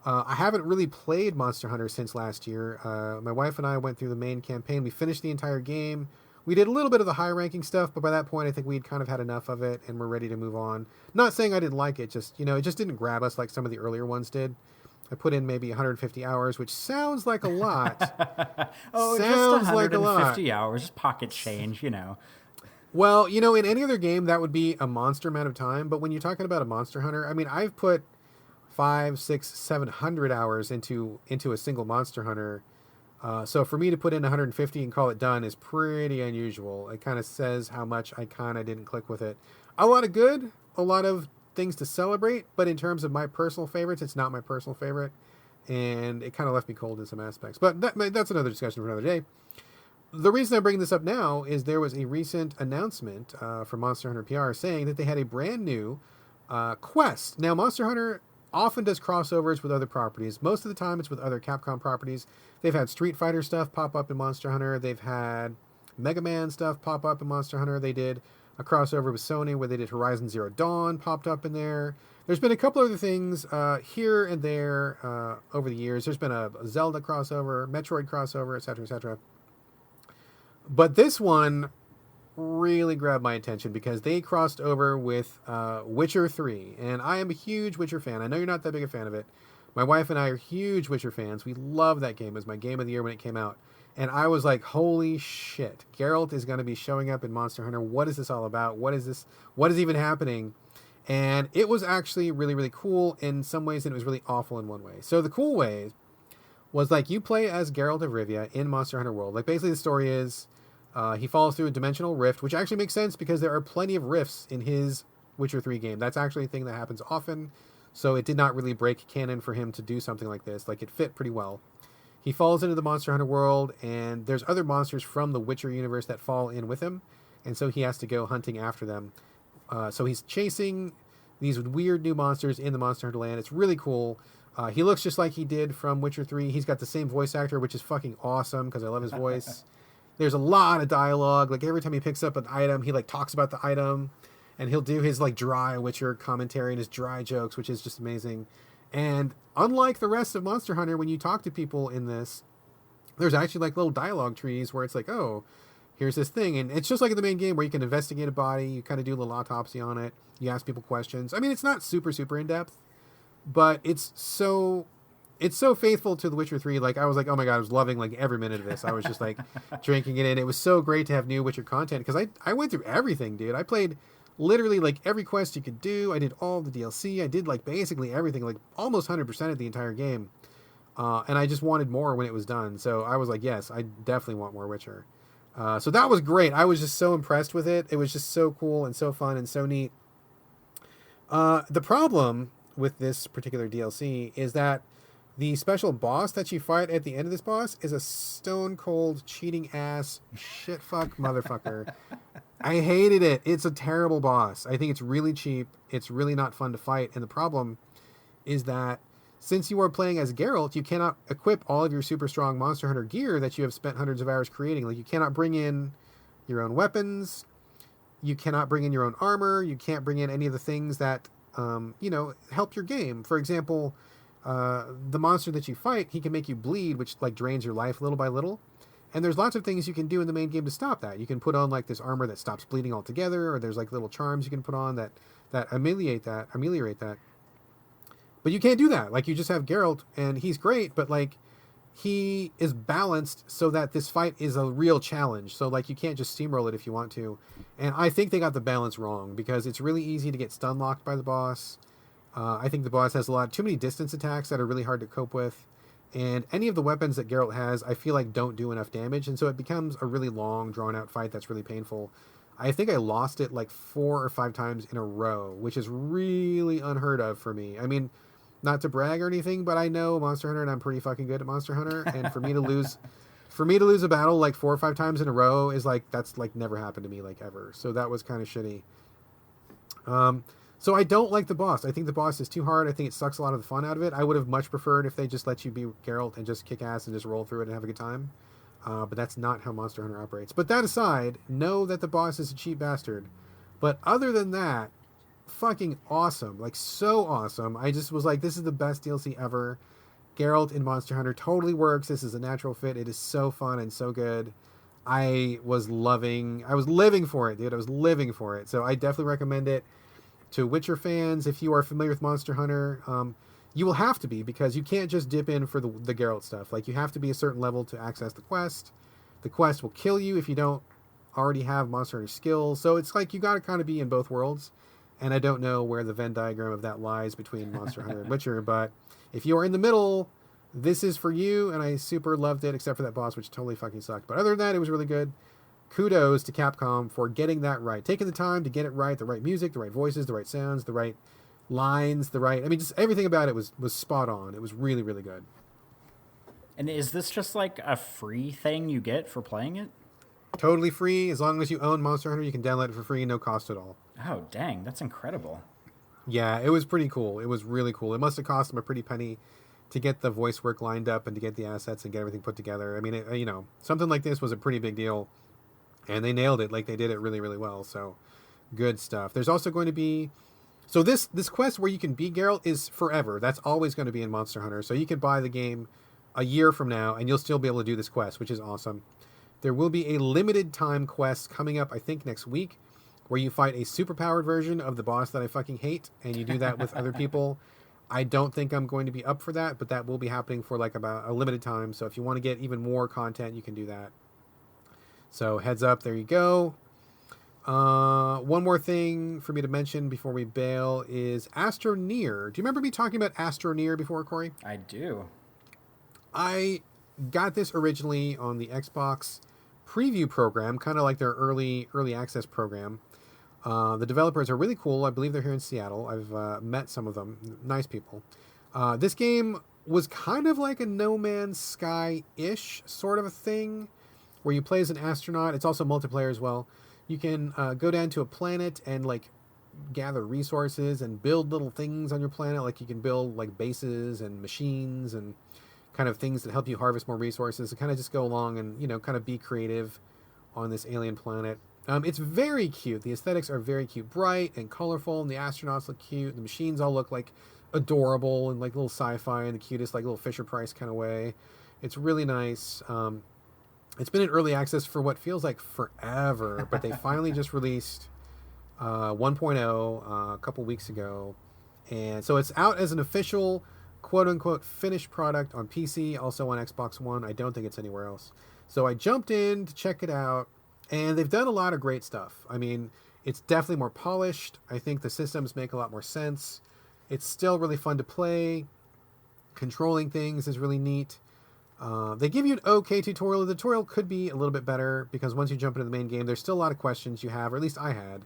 I haven't really played Monster Hunter since last year. My wife and I went through the main campaign. We finished the entire game. We did a little bit of the high-ranking stuff, but by that point, I think we'd kind of had enough of it, and we're ready to move on. Not saying I didn't like it, just, it just didn't grab us like some of the earlier ones did. I put in maybe 150 hours, which sounds like a lot. Sounds just 150 hours, pocket change, Well, in any other game, that would be a monster amount of time, but when you're talking about a Monster Hunter, I mean, I've put 500, 600, 700 hours into a single Monster Hunter. So for me to put in 150 and call it done is pretty unusual. It kind of says how much I kind of didn't click with it. A lot of good, a lot of things to celebrate, but in terms of my personal favorites, it's not my personal favorite, and it kind of left me cold in some aspects. But that's another discussion for another day. The reason I'm bringing this up now is there was a recent announcement from Monster Hunter PR saying that they had a brand new quest. Now, Monster Hunter often does crossovers with other properties. Most of the time, it's with other Capcom properties. They've had Street Fighter stuff pop up in Monster Hunter. They've had Mega Man stuff pop up in Monster Hunter. They did a crossover with Sony where they did Horizon Zero Dawn popped up in there. There's been a couple other things here and there over the years. There's been a Zelda crossover, Metroid crossover, etc., etc. But this one really grabbed my attention because they crossed over with Witcher 3. And I am a huge Witcher fan. I know you're not that big a fan of it. My wife and I are huge Witcher fans. We love that game. It was my game of the year when it came out. And I was like, holy shit. Geralt is going to be showing up in Monster Hunter. What is this all about? What is this? What is even happening? And it was actually really, really cool in some ways, and it was really awful in one way. So the cool way was like you play as Geralt of Rivia in Monster Hunter World. Like basically the story is he falls through a dimensional rift, which actually makes sense because there are plenty of rifts in his Witcher 3 game. That's actually a thing that happens often. So it did not really break canon for him to do something like this. Like it fit pretty well. He falls into the Monster Hunter world, and there's other monsters from the Witcher universe that fall in with him. And so he has to go hunting after them. So he's chasing these weird new monsters in the Monster Hunter land. It's really cool. He looks just like he did from Witcher 3. He's got the same voice actor, which is fucking awesome because I love his voice. There's a lot of dialogue. Like every time he picks up an item, he like talks about the item, and he'll do his like dry Witcher commentary and his dry jokes, which is just amazing. And unlike the rest of Monster Hunter, when you talk to people in this, there's actually like little dialogue trees where it's like, oh, here's this thing. And it's just like in the main game where you can investigate a body, you kind of do a little autopsy on it, you ask people questions. I mean, it's not super, super in-depth, but it's so faithful to The Witcher 3. Like, I was like, oh my God, I was loving like every minute of this. I was just like drinking it in. It was so great to have new Witcher content because I went through everything, dude. I played literally like every quest you could do. I did all the DLC. I did like basically everything, like almost 100% of the entire game. And I just wanted more when it was done. So I was like, yes, I definitely want more Witcher. So that was great. I was just so impressed with it. It was just so cool and so fun and so neat. The problem with this particular DLC is that the special boss that you fight at the end of this boss is a stone cold cheating ass shit fuck motherfucker. I hated it. It's a terrible boss. I think it's really cheap. It's really not fun to fight. And the problem is that since you are playing as Geralt, you cannot equip all of your super strong Monster Hunter gear that you have spent hundreds of hours creating. Like you cannot bring in your own weapons. You cannot bring in your own armor. You can't bring in any of the things that, help your game. For example, the monster that you fight, he can make you bleed, which like drains your life little by little. And there's lots of things you can do in the main game to stop that. You can put on like this armor that stops bleeding altogether, or there's like little charms you can put on that ameliorate that. But you can't do that. Like you just have Geralt, and he's great, but like he is balanced so that this fight is a real challenge. So like you can't just steamroll it if you want to. And I think they got the balance wrong because it's really easy to get stun locked by the boss. I think the boss has too many distance attacks that are really hard to cope with. And any of the weapons that Geralt has, I feel like don't do enough damage. And so it becomes a really long, drawn-out fight that's really painful. I think I lost it like 4 or 5 times in a row, which is really unheard of for me. I mean, not to brag or anything, but I know Monster Hunter, and I'm pretty fucking good at Monster Hunter. And for me to lose a battle like 4 or 5 times in a row is like, that's like never happened to me like ever. So that was kind of shitty. So I don't like the boss. I think the boss is too hard. I think it sucks a lot of the fun out of it. I would have much preferred if they just let you be Geralt and just kick ass and just roll through it and have a good time. But that's not how Monster Hunter operates. But that aside, know that the boss is a cheap bastard. But other than that, fucking awesome. Like, so awesome. I just was like, this is the best DLC ever. Geralt in Monster Hunter totally works. This is a natural fit. It is so fun and so good. I was living for it, dude. I was living for it. So I definitely recommend it to Witcher fans. If you are familiar with Monster Hunter, you will have to be, because you can't just dip in for the Geralt stuff. Like, you have to be a certain level to access the quest. The quest will kill you if you don't already have Monster Hunter skills. So it's like you got to kind of be in both worlds. And I don't know where the Venn diagram of that lies between Monster Hunter and Witcher, but if you are in the middle, this is for you. And I super loved it, except for that boss, which totally fucking sucked. But other than that, it was really good. Kudos to Capcom for getting that right, taking the time to get it right, the right music, the right voices, the right sounds, the right lines, just everything about it was spot on. It was really, really good. And is this just like a free thing you get for playing it? Totally free. As long as you own Monster Hunter, you can download it for free, no cost at all. Oh, dang, that's incredible. Yeah, it was pretty cool. It was really cool. It must have cost them a pretty penny to get the voice work lined up and to get the assets and get everything put together. I mean, something like this was a pretty big deal, and they nailed it. Like they did it really, really well. So good stuff. There's also going to be this quest where you can be Geralt is forever. That's always going to be in Monster Hunter. So you can buy the game a year from now, and you'll still be able to do this quest, which is awesome. There will be a limited time quest coming up, I think, next week, where you fight a superpowered version of the boss that I fucking hate, and you do that with other people. I don't think I'm going to be up for that, but that will be happening for like about a limited time. So if you want to get even more content, you can do that. So heads up, there you go. One more thing for me to mention before we bail is Astroneer. Do you remember me talking about Astroneer before, Corey? I do. I got this originally on the Xbox preview program, kind of like their early access program. The developers are really cool. I believe they're here in Seattle. I've met some of them. Nice people. This game was kind of like a No Man's Sky-ish sort of a thing, where you play as an astronaut. It's also multiplayer as well. You can go down to a planet and like gather resources and build little things on your planet. Like you can build like bases and machines and kind of things that help you harvest more resources, and kind of just go along and, kind of be creative on this alien planet. It's very cute. The aesthetics are very cute, bright and colorful, and the astronauts look cute. The machines all look like adorable and like little sci-fi in the cutest, like little Fisher-Price kind of way. It's really nice. It's been in early access for what feels like forever, but they finally just released 1.0 a couple weeks ago. And so it's out as an official quote-unquote finished product on PC, also on Xbox One. I don't think it's anywhere else. So I jumped in to check it out, and they've done a lot of great stuff. I mean, it's definitely more polished. I think the systems make a lot more sense. It's still really fun to play. Controlling things is really neat. They give you an okay tutorial. The tutorial could be a little bit better, because once you jump into the main game, there's still a lot of questions you have, or at least I had.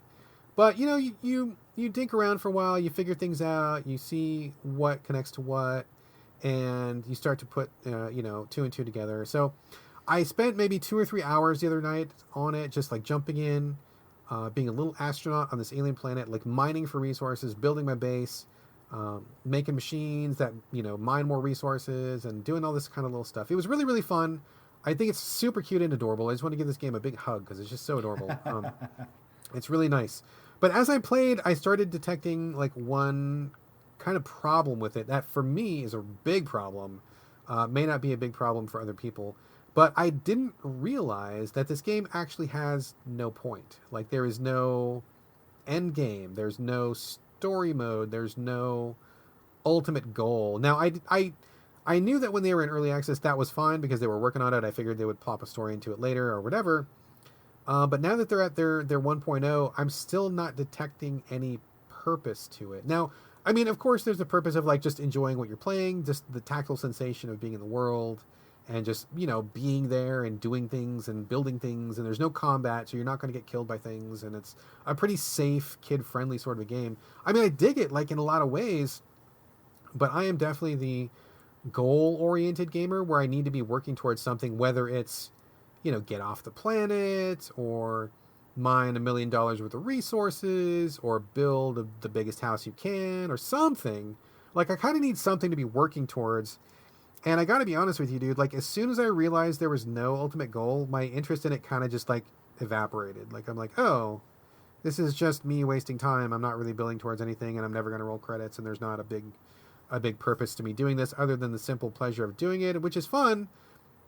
But, you dink around for a while, you figure things out, you see what connects to what, and you start to put, two and two together. So I spent maybe 2 or 3 hours the other night on it, just like jumping in, being a little astronaut on this alien planet, like mining for resources, building my base, making machines that, mine more resources, and doing all this kind of little stuff. It was really, really fun. I think it's super cute and adorable. I just want to give this game a big hug because it's just so adorable. It's really nice. But as I played, I started detecting like one kind of problem with it that for me is a big problem. May not be a big problem for other people. But I didn't realize that this game actually has no point. Like there is no end game. There's no story mode. There's no ultimate goal. Now, I knew that when they were in early access, that was fine because they were working on it. I figured they would plop a story into it later or whatever. But now that they're at their 1.0, I'm still not detecting any purpose to it. Now, I mean, of course, there's a purpose of like just enjoying what you're playing, just the tactile sensation of being in the world, and just, being there and doing things and building things. And there's no combat, so you're not going to get killed by things. And it's a pretty safe, kid-friendly sort of a game. I mean, I dig it, like, in a lot of ways, but I am definitely the goal-oriented gamer where I need to be working towards something, whether it's, get off the planet, or mine $1 million worth of resources, or build the biggest house you can, or something. Like, I kind of need something to be working towards. And I gotta be honest with you, dude, like, as soon as I realized there was no ultimate goal, my interest in it kind of just, like, evaporated. Like, I'm like, oh, this is just me wasting time. I'm not really building towards anything, and I'm never going to roll credits, and there's not a big purpose to me doing this other than the simple pleasure of doing it, which is fun,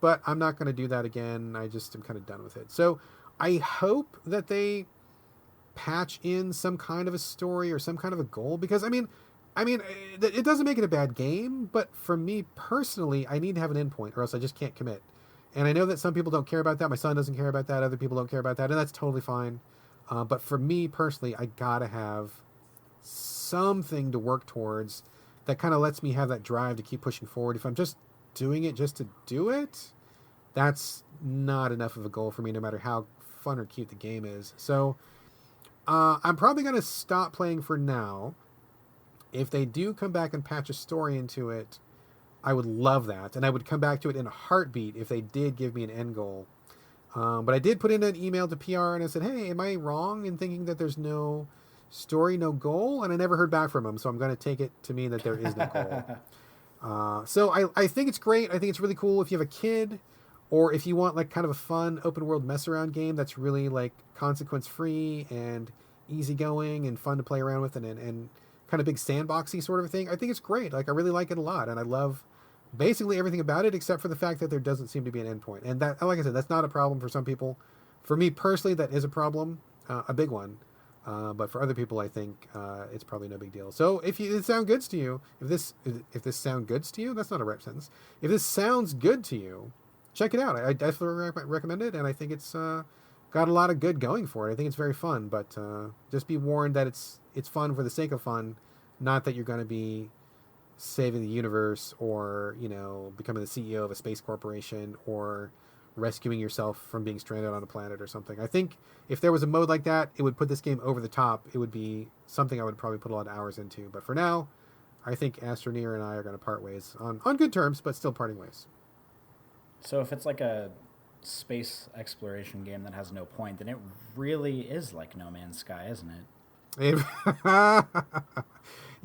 but I'm not going to do that again. I just am kind of done with it. So I hope that they patch in some kind of a story or some kind of a goal, because, I mean, it doesn't make it a bad game, but for me personally, I need to have an endpoint or else I just can't commit. And I know that some people don't care about that. My son doesn't care about that. Other people don't care about that, and that's totally fine. But for me personally, I gotta have something to work towards that kind of lets me have that drive to keep pushing forward. If I'm just doing it just to do it, that's not enough of a goal for me, no matter how fun or cute the game is. So I'm probably going to stop playing for now. If they do come back and patch a story into it, I would love that. And I would come back to it in a heartbeat if they did give me an end goal. But I did put in an email to PR and I said, hey, am I wrong in thinking that there's no story, no goal, and I never heard back from him. So I'm going to take it to mean that there is no goal. So I think it's great. I think it's really cool if you have a kid, or if you want like kind of a fun open world mess around game that's really like consequence free and easygoing and fun to play around with, and kind of big sandboxy sort of a thing. I think it's great. Like I really like it a lot, and I love basically everything about it except for the fact that there doesn't seem to be an endpoint. And that, like I said, that's not a problem for some people. For me personally, that is a problem, a big one. But for other people, I think it's probably no big deal. So if it sounds good to you, if this sounds good to you, that's not a rep sentence. If this sounds good to you, check it out. I definitely recommend it, and I think it's got a lot of good going for it. I think it's very fun, but just be warned that it's fun for the sake of fun, not that you're going to be saving the universe or, you know, becoming the CEO of a space corporation or rescuing yourself from being stranded on a planet or something. I think if there was a mode like that, it would put this game over the top. It would be something I would probably put a lot of hours into. But for now, I think Astroneer and I are going to part ways on good terms, but still parting ways. So if it's like a space exploration game that has no point, then it really is like No Man's Sky, isn't it?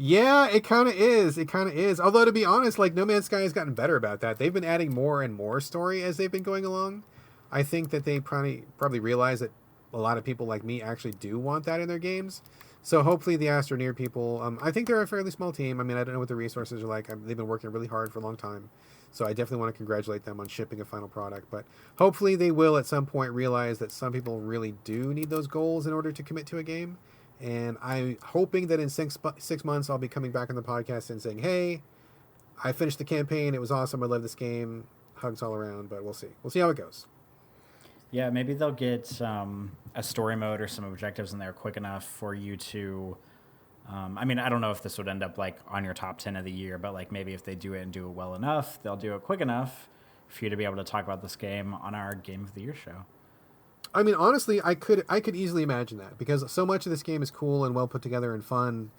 Yeah, it kind of is. It kind of is. Although, to be honest, like No Man's Sky has gotten better about that. They've been adding more and more story as they've been going along. I think that they probably realize that a lot of people like me actually do want that in their games. So hopefully the Astroneer people, I think they're a fairly small team. I mean, I don't know what the resources are like. They've been working really hard for a long time. So I definitely want to congratulate them on shipping a final product. But hopefully they will at some point realize that some people really do need those goals in order to commit to a game. And I'm hoping that in 6 months I'll be coming back on the podcast and saying, hey, I finished the campaign. It was awesome. I love this game. Hugs all around. But we'll see. We'll see how it goes. Yeah, maybe they'll get a story mode or some objectives in there quick enough for you to... I mean, I don't know if this would end up like on your top 10 of the year, but like maybe if they do it and do it well enough, they'll do it quick enough for you to be able to talk about this game on our Game of the Year show. I mean, honestly, I could easily imagine that, because so much of this game is cool and well put together and fun,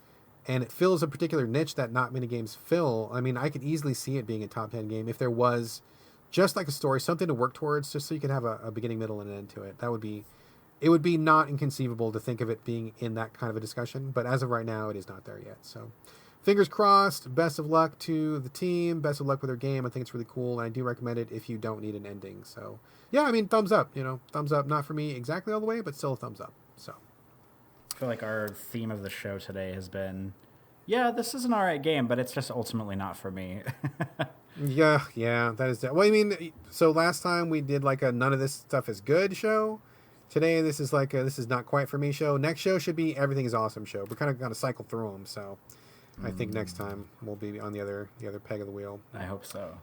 and it fills a particular niche that not many games fill. I mean, I could easily see it being a top 10 game if there was just like a story, something to work towards, just so you could have a beginning, middle, and end to it. It would be not inconceivable to think of it being in that kind of a discussion, but as of right now, it is not there yet. So fingers crossed. Best of luck to the team. Best of luck with their game. I think it's really cool, and I do recommend it if you don't need an ending. So yeah, I mean, thumbs up, thumbs up. Not for me exactly all the way, but still a thumbs up. So I feel like our theme of the show today has been, yeah, this is an all right game, but it's just ultimately not for me. yeah, that is that. Well, I mean, so last time we did like a none of this stuff is good show. Today, this is like this is not quite for me show. Next show should be everything is awesome show. We're kind of going to cycle through them, so I think next time we'll be on the other peg of the wheel. I hope so.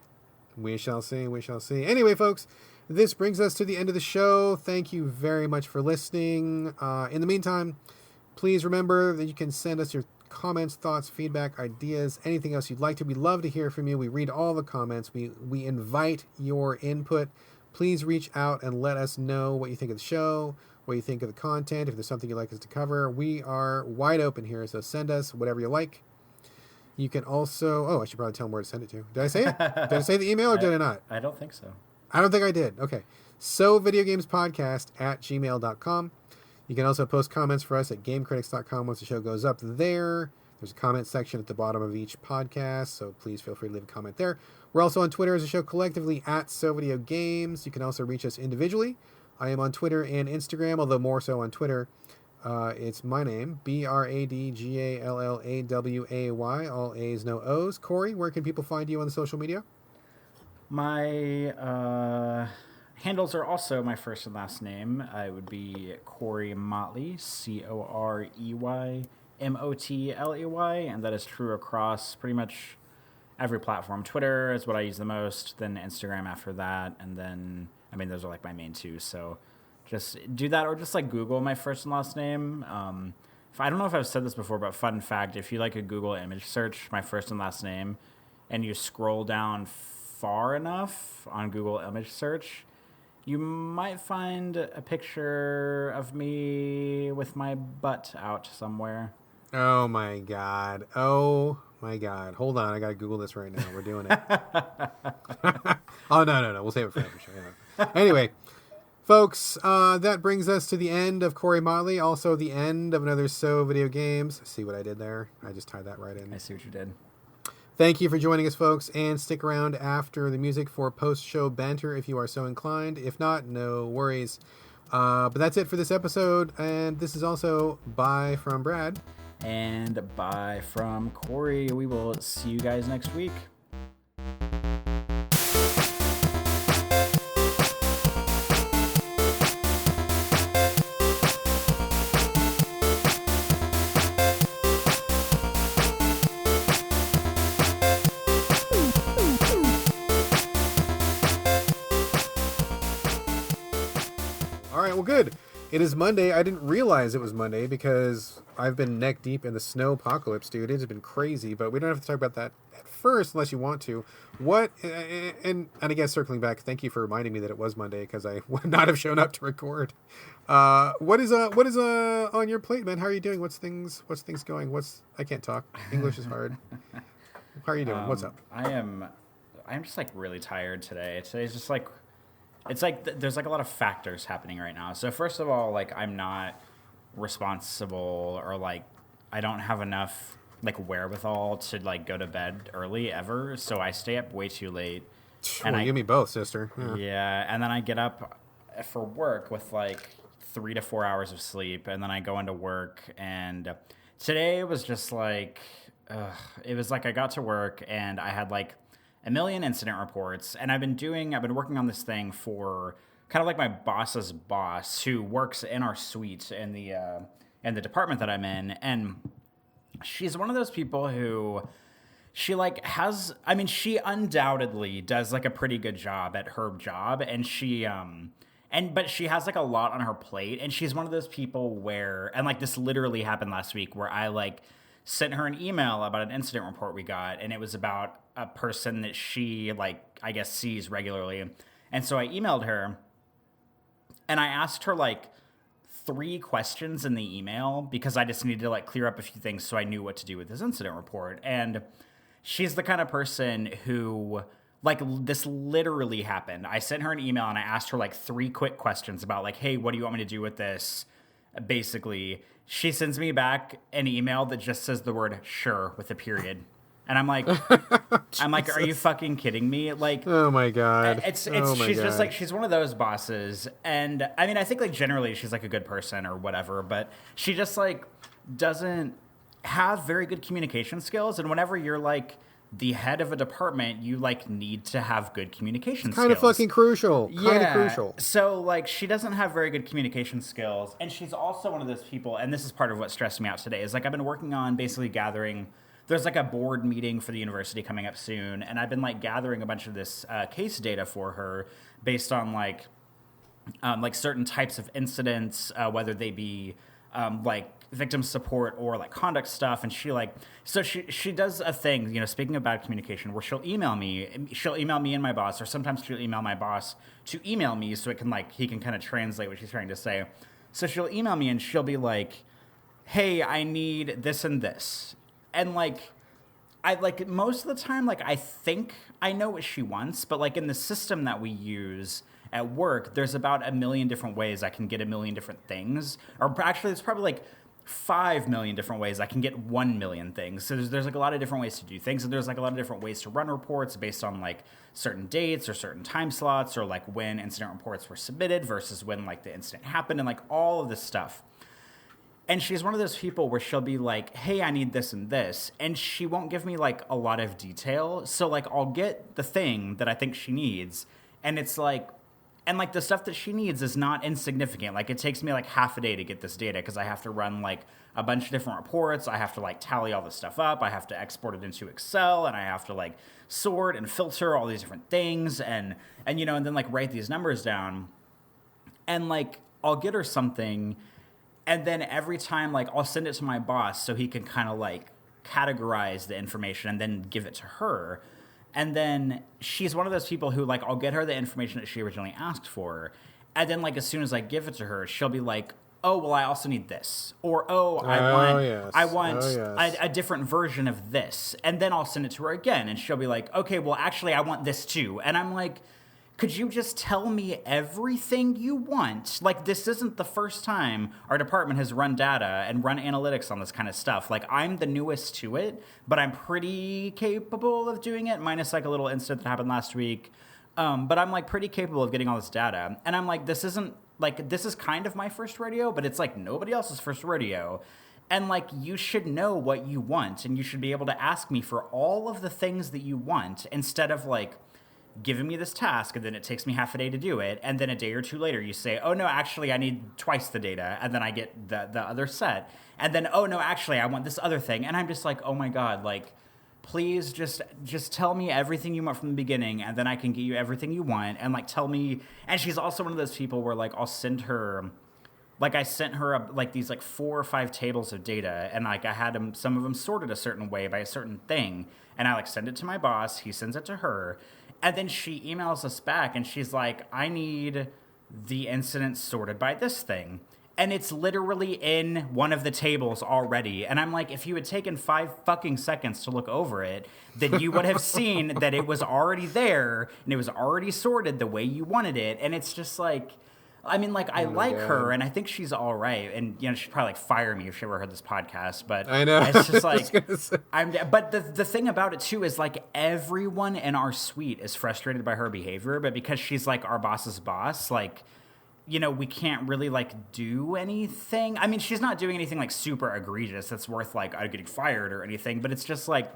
We shall see. We shall see. Anyway, folks, this brings us to the end of the show. Thank you very much for listening. In the meantime, please remember that you can send us your comments, thoughts, feedback, ideas, anything else you'd like to. We love to hear from you. We read all the comments. We invite your input. Please reach out and let us know what you think of the show, what you think of the content, if there's something you'd like us to cover. We are wide open here, so send us whatever you like. You can also... I should probably tell them where to send it to. Did I say it? Did I say the email or did I not? I don't think so. I don't think I did. Okay. So videogamespodcast@gmail.com. You can also post comments for us at gamecritics.com once the show goes up there. There's a comment section at the bottom of each podcast, so please feel free to leave a comment there. We're also on Twitter as a show collectively at SoVideoGames. You can also reach us individually. I am on Twitter and Instagram, although more so on Twitter. It's my name, BradGallaway, all A's, no O's. Corey, where can people find you on the social media? My handles are also my first and last name. It would be Corey Motley, CoreyMotley, and that is true across pretty much every platform. Twitter is what I use the most, then Instagram after that, and then, I mean, those are like my main two, so just do that, or just like Google my first and last name. I don't know if I've said this before, but fun fact, if you like a Google image search, my first and last name, and you scroll down far enough on Google image search, you might find a picture of me with my butt out somewhere. Oh my God. Hold on. I got to Google this right now. We're doing it. Oh, no. We'll save it for after show. Yeah. Anyway, Folks, that brings us to the end of Corey Motley, also the end of another So Video Games. See what I did there? I just tied that right in. I see what you did. Thank you for joining us, folks, and stick around after the music for post-show banter if you are so inclined. If not, no worries. But that's it for this episode, and this is also bye from Brad. And bye from Corey. We will see you guys next week. Well, good. It is Monday. I didn't realize it was Monday because I've been neck deep in the snow apocalypse, dude. It's been crazy, but we don't have to talk about that at first unless you want to. What, and I guess circling back, thank you for reminding me that it was Monday because I would not have shown up to record. What is on your plate, man? How are you doing? What's things going? I can't talk. English is hard. How are you doing? What's up? I'm just like really tired today. Today's just like, it's like there's like a lot of factors happening right now. So first of all, like I'm not responsible or like I don't have enough like wherewithal to like go to bed early ever. So I stay up way too late. And give me both, sister. Yeah, and then I get up for work with like 3 to 4 hours of sleep, and then I go into work. And today was just like, it was like I got to work and I had like a million incident reports, and I've been working on this thing for kind of like my boss's boss, who works in our suite in the department that I'm in, and she's one of those people who she like has, I mean, she undoubtedly does like a pretty good job at her job, and but she has like a lot on her plate, and she's one of those people where, and like this literally happened last week, where I like sent her an email about an incident report we got, and it was about a person that she like, I guess, sees regularly. And so I emailed her and I asked her like 3 questions in the email because I just needed to like clear up a few things so I knew what to do with this incident report. And she's the kind of person who, like, this literally happened. I sent her an email and I asked her like 3 quick questions about like, hey, what do you want me to do with this? Basically, she sends me back an email that just says the word sure with a period. And I'm like, are you fucking kidding me? Like, oh my God. She's just like, she's one of those bosses. And I mean, I think like generally she's like a good person or whatever, but she just like doesn't have very good communication skills. And whenever you're like the head of a department, you like need to have good communication skills. Kind of fucking crucial. Kind of crucial. So like she doesn't have very good communication skills. And she's also one of those people, and this is part of what stressed me out today, is like I've been working on basically gathering. There's like a board meeting for the university coming up soon, and I've been like gathering a bunch of this case data for her based on like certain types of incidents, whether they be like victim support or like conduct stuff. And she like, so she does a thing, you know, speaking of bad communication, where she'll email me and my boss, or sometimes she'll email my boss to email me so it can like, he can kind of translate what she's trying to say. So she'll email me and she'll be like, hey, I need this and this. And like, I like most of the time, like I think I know what she wants, but like in the system that we use at work, there's about 1 million different ways I can get 1 million different things. Or actually, it's probably like 5 million different ways I can get 1 million things. So there's like a lot of different ways to do things, and there's like a lot of different ways to run reports based on like certain dates or certain time slots, or like when incident reports were submitted versus when like the incident happened, and like all of this stuff. And she's one of those people where she'll be like, hey, I need this and this. And she won't give me like a lot of detail. So like I'll get the thing that I think she needs. And it's like, and like the stuff that she needs is not insignificant. Like it takes me like half a day to get this data because I have to run like a bunch of different reports. I have to like tally all this stuff up. I have to export it into Excel, and I have to like sort and filter all these different things and you know, and then like write these numbers down. And like I'll get her something. And then every time, like, I'll send it to my boss so he can kind of, like, categorize the information and then give it to her. And then she's one of those people who, like, I'll get her the information that she originally asked for. And then, like, as soon as I give it to her, she'll be like, oh, well, I also need this. Or, I want a different version of this. And then I'll send it to her again. And she'll be like, okay, well, actually, I want this too. And I'm like, could you just tell me everything you want? Like, this isn't the first time our department has run data and run analytics on this kind of stuff. Like, I'm the newest to it, but I'm pretty capable of doing it, minus like a little incident that happened last week. But I'm like pretty capable of getting all this data. And I'm like, this is kind of my first rodeo, but it's like nobody else's first rodeo. And like, you should know what you want, and you should be able to ask me for all of the things that you want, instead of like giving me this task and then it takes me half a day to do it, and then a day or two later you say, oh no, actually I need twice the data, and then I get the other set, and then oh no, actually I want this other thing. And I'm just like, oh my god, like, please just tell me everything you want from the beginning, and then I can get you everything you want. And like, tell me. And she's also one of those people where like, I'll send her, like, I sent her like these like 4 or 5 tables of data, and like I had some of them sorted a certain way by a certain thing, and I like send it to my boss, he sends it to her, and then she emails us back and she's like, I need the incidents sorted by this thing. And it's literally in one of the tables already. And I'm like, if you had taken 5 fucking seconds to look over it, then you would have seen that it was already there and it was already sorted the way you wanted it. And it's just like, I mean, like, I like her, and I think she's all right. And, you know, she'd probably like fire me if she ever heard this podcast. But I know. It's just like, but the thing about it too is like, everyone in our suite is frustrated by her behavior, but because she's like our boss's boss, like, you know, we can't really like do anything. I mean, she's not doing anything like super egregious that's worth like getting fired or anything, but it's just like,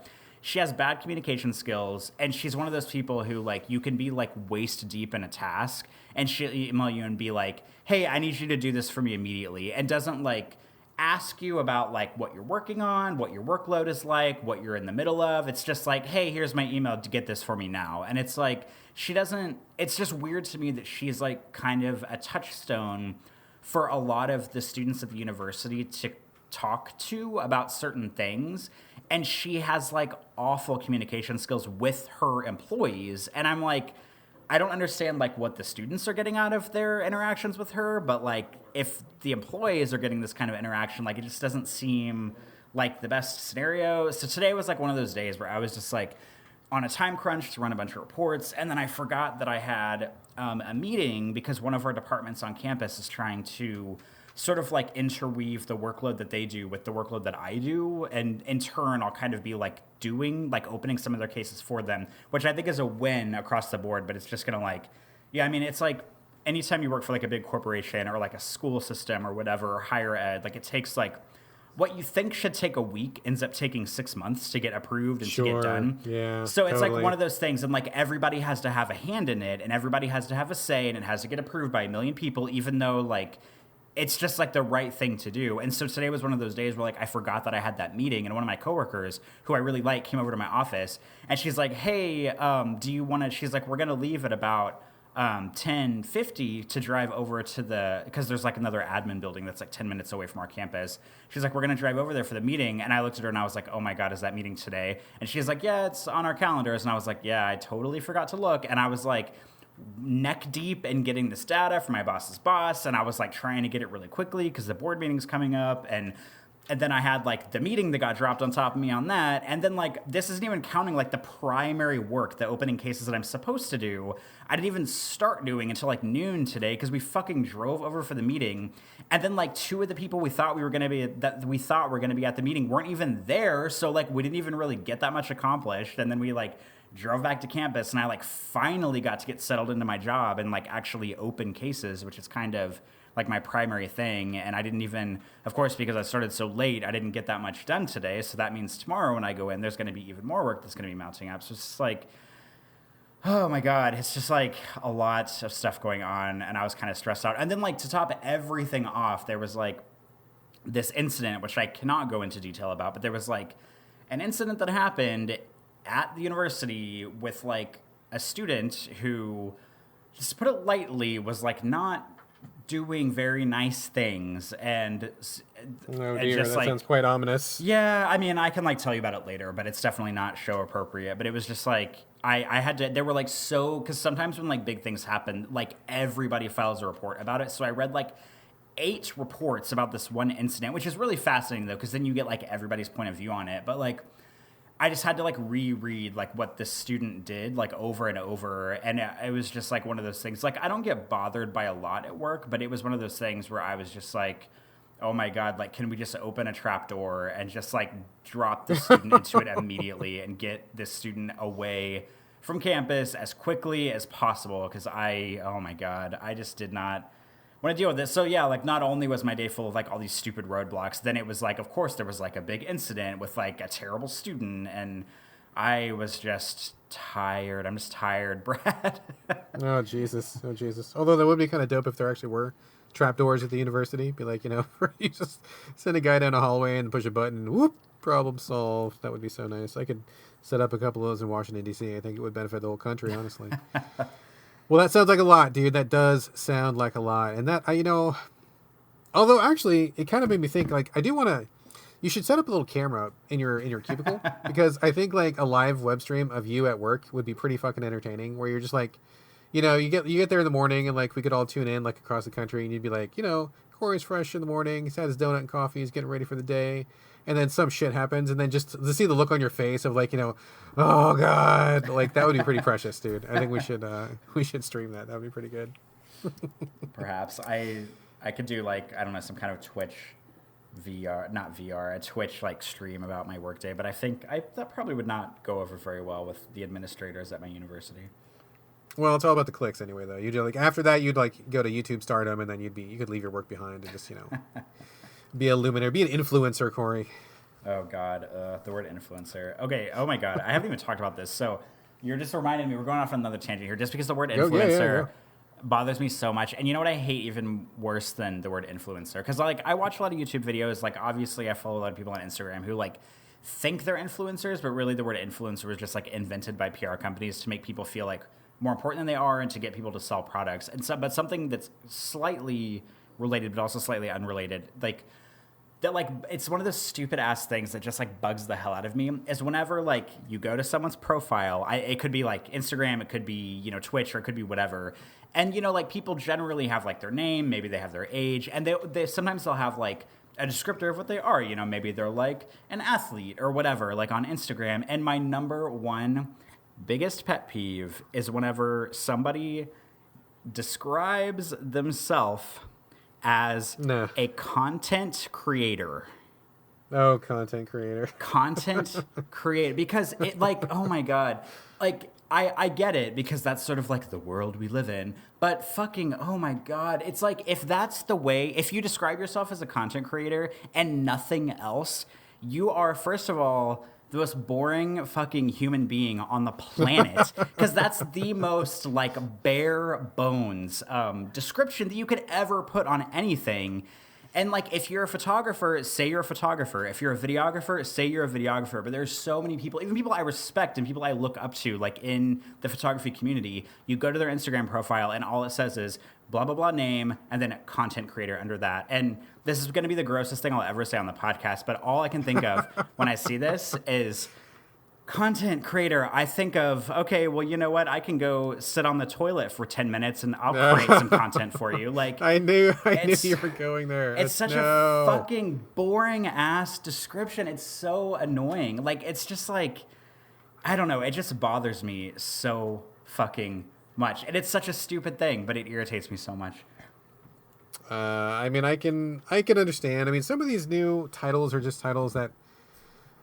she has bad communication skills, and she's one of those people who like, you can be like waist deep in a task and she'll email you and be like, hey, I need you to do this for me immediately, and doesn't like ask you about like what you're working on, what your workload is like, what you're in the middle of. It's just like, hey, here's my email to get this for me now. And it's like, she doesn't, it's just weird to me that she's like kind of a touchstone for a lot of the students at the university to talk to about certain things. And she has like awful communication skills with her employees. And I'm like, I don't understand like what the students are getting out of their interactions with her, but like, if the employees are getting this kind of interaction, like, it just doesn't seem like the best scenario. So today was like one of those days where I was just like on a time crunch to run a bunch of reports, and then I forgot that I had a meeting because one of our departments on campus is trying to sort of like interweave the workload that they do with the workload that I do, and in turn I'll kind of be like opening some of their cases for them, which I think is a win across the board. But it's just gonna like, yeah, I mean, it's like anytime you work for like a big corporation or like a school system or whatever, or higher ed, like, it takes like, what you think should take a week ends up taking 6 months to get approved and to get done. Yeah, so it's totally. like one of those things, and like, everybody has to have a hand in it, and everybody has to have a say, and it has to get approved by a million people, even though like, it's just like the right thing to do. And so today was one of those days where like, I forgot that I had that meeting, and one of my coworkers who I really like came over to my office, and she's like, hey, do you want to, she's like, we're going to leave at about 10:50 to drive over to because there's like another admin building that's like 10 minutes away from our campus. She's like, we're going to drive over there for the meeting. And I looked at her and I was like, oh my God, is that meeting today? And she's like, yeah, it's on our calendars. And I was like, yeah, I totally forgot to look. And I was like, neck deep in getting this data from my boss's boss, and I was like trying to get it really quickly because the board meeting's coming up, and then I had like the meeting that got dropped on top of me on that, and then like, this isn't even counting like the primary work, the opening cases that I'm supposed to do. I didn't even start doing until like noon today because we fucking drove over for the meeting, and then like 2 of the people we thought were gonna be at the meeting weren't even there, so like, we didn't even really get that much accomplished. And then we like drove back to campus, and I like finally got to get settled into my job and like actually open cases, which is kind of like my primary thing. And I didn't even, of course, because I started so late, I didn't get that much done today. So that means tomorrow when I go in, there's going to be even more work that's going to be mounting up. So it's just like, oh my God, it's just like a lot of stuff going on, and I was kind of stressed out. And then like, to top everything off, there was like this incident, which I cannot go into detail about, but there was like an incident that happened at the university with like a student who, just to put it lightly, was like not doing very nice things. And oh dear, just, that like, sounds quite ominous. Yeah, I mean, I can like tell you about it later, but it's definitely not show appropriate. But it was just like, I had to, they were like, so, because sometimes when like big things happen, like everybody files a report about it. So I read like 8 reports about this one incident, which is really fascinating though, because then you get like everybody's point of view on it. But like, I just had to like reread like what the student did like over and over, and it was just like one of those things. Like I don't get bothered by a lot at work, but it was one of those things where I was just like, oh my God, like can we just open a trap door and just like drop the student into it immediately and get this student away from campus as quickly as possible? Because oh my God, I just did not want to deal with this. So yeah, like not only was my day full of like all these stupid roadblocks, then it was like, of course there was like a big incident with like a terrible student, and I was just tired. I'm just tired, Brad. Oh Jesus. Although that would be kind of dope if there actually were trapdoors at the university. Be like, where you just send a guy down a hallway and push a button, whoop, problem solved. That would be so nice. I could set up a couple of those in Washington, D.C. I think it would benefit the whole country, honestly. Well, that sounds like a lot, dude. That does sound like a lot. And that, although actually it kind of made me think, like, I do want to, you should set up a little camera in your cubicle, because I think like a live web stream of you at work would be pretty fucking entertaining, where you're just like, you get there in the morning, and like we could all tune in like across the country, and you'd be like, Corey's fresh in the morning, he's had his donut and coffee, he's getting ready for the day, and then some shit happens, and then just to see the look on your face of like, oh God, like that would be pretty precious, dude. I think we should stream that. That would be pretty good. Perhaps I could do like, I don't know, some kind of Twitch not VR, a Twitch like stream about my workday, but I think that probably would not go over very well with the administrators at my university. Well, it's all about the clicks anyway, though. You'd like after that, you'd like go to YouTube stardom, and then you could leave your work behind and just be a luminary, be an influencer, Corey. Oh God, the word influencer. Okay. Oh my God, I haven't even talked about this. So you're just reminding me. We're going off on another tangent here, just because the word influencer bothers me so much. And you know what I hate even worse than the word influencer? Because like I watch a lot of YouTube videos. Like obviously, I follow a lot of people on Instagram who like think they're influencers, but really the word influencer was just like invented by PR companies to make people feel like more important than they are and to get people to sell products. And so, but something that's slightly related, but also slightly unrelated, like that, like it's one of those stupid ass things that just like bugs the hell out of me is whenever like you go to someone's profile, it could be like Instagram, it could be, Twitch, or it could be whatever. And, like people generally have like their name, maybe they have their age, and they sometimes they'll have like a descriptor of what they are, maybe they're like an athlete or whatever, like on Instagram. And my number one biggest pet peeve is whenever somebody describes themselves as a content creator. Oh, content creator. Content creator. Because it like, oh my God. Like, I get it because that's sort of like the world we live in. But fucking, oh my God. It's like, if that's the way, if you describe yourself as a content creator and nothing else, you are, first of all, the most boring fucking human being on the planet, because that's the most like bare bones description that you could ever put on anything. And like, if you're a photographer, say you're a photographer. If you're a videographer, say you're a videographer. But there's so many people, even people I respect and people I look up to, like in the photography community, you go to their Instagram profile and all it says is blah, blah, blah name, and then content creator under that. And this is going to be the grossest thing I'll ever say on the podcast, but all I can think of when I see this is content creator. I think of, okay, well, you know what? I can go sit on the toilet for 10 minutes and I'll create some content for you. Like I knew you were going there. It's such a fucking boring ass description. It's so annoying. Like, it's just like, I don't know. It just bothers me so fucking much. And it's such a stupid thing, but it irritates me so much. I mean, I can understand. I mean, some of these new titles are just titles that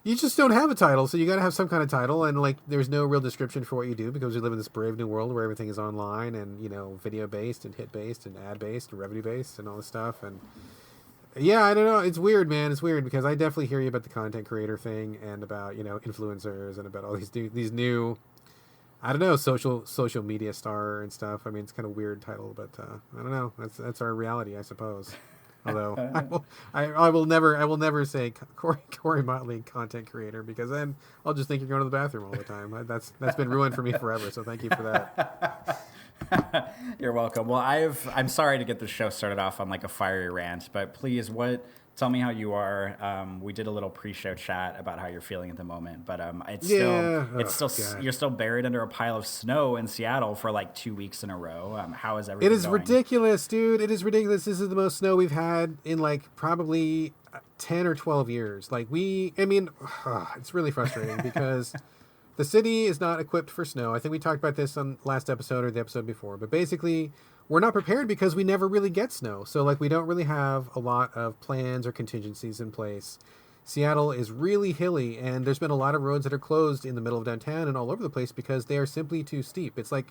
you just don't have a title, so you got to have some kind of title, and like there's no real description for what you do because we live in this brave new world where everything is online and video based and hit based and ad based and revenue based and all this stuff. And yeah, I don't know, it's weird, man. It's weird because I definitely hear you about the content creator thing and about influencers and about all these new I don't know, social media star and stuff. I mean, it's kind of a weird title, but I don't know. That's our reality, I suppose. Although I will never say Corey Motley content creator, because then I'll just think you're going to the bathroom all the time. That's been ruined for me forever. So thank you for that. You're welcome. Well, I'm sorry to get the show started off on like a fiery rant, but please, tell me how you are. We did a little pre-show chat about how you're feeling at the moment, but you're still buried under a pile of snow in Seattle for like 2 weeks in a row. How is everything It is going? ridiculous, dude. It is ridiculous. This is the most snow we've had in like probably 10 or 12 years. Like it's really frustrating because the city is not equipped for snow. I think we talked about this on last episode or the episode before, but basically we're not prepared because we never really get snow. So like we don't really have a lot of plans or contingencies in place. Seattle is really hilly, and there's been a lot of roads that are closed in the middle of downtown and all over the place because they are simply too steep. It's like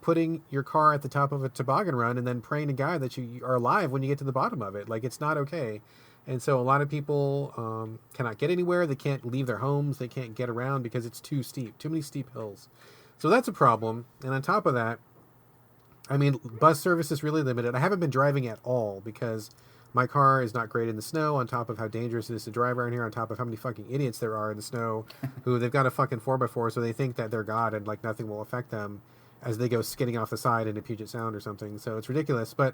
putting your car at the top of a toboggan run and then praying to God that you are alive when you get to the bottom of it. Like, it's not okay. And so a lot of people cannot get anywhere. They can't leave their homes. They can't get around because it's too steep, too many steep hills. So that's a problem. And on top of that, I mean, bus service is really limited. I haven't been driving at all because my car is not great in the snow, on top of how dangerous it is to drive around here, on top of how many fucking idiots there are in the snow who they've got a fucking 4x4, so they think that they're God and like nothing will affect them as they go skidding off the side into Puget Sound or something. So it's ridiculous. But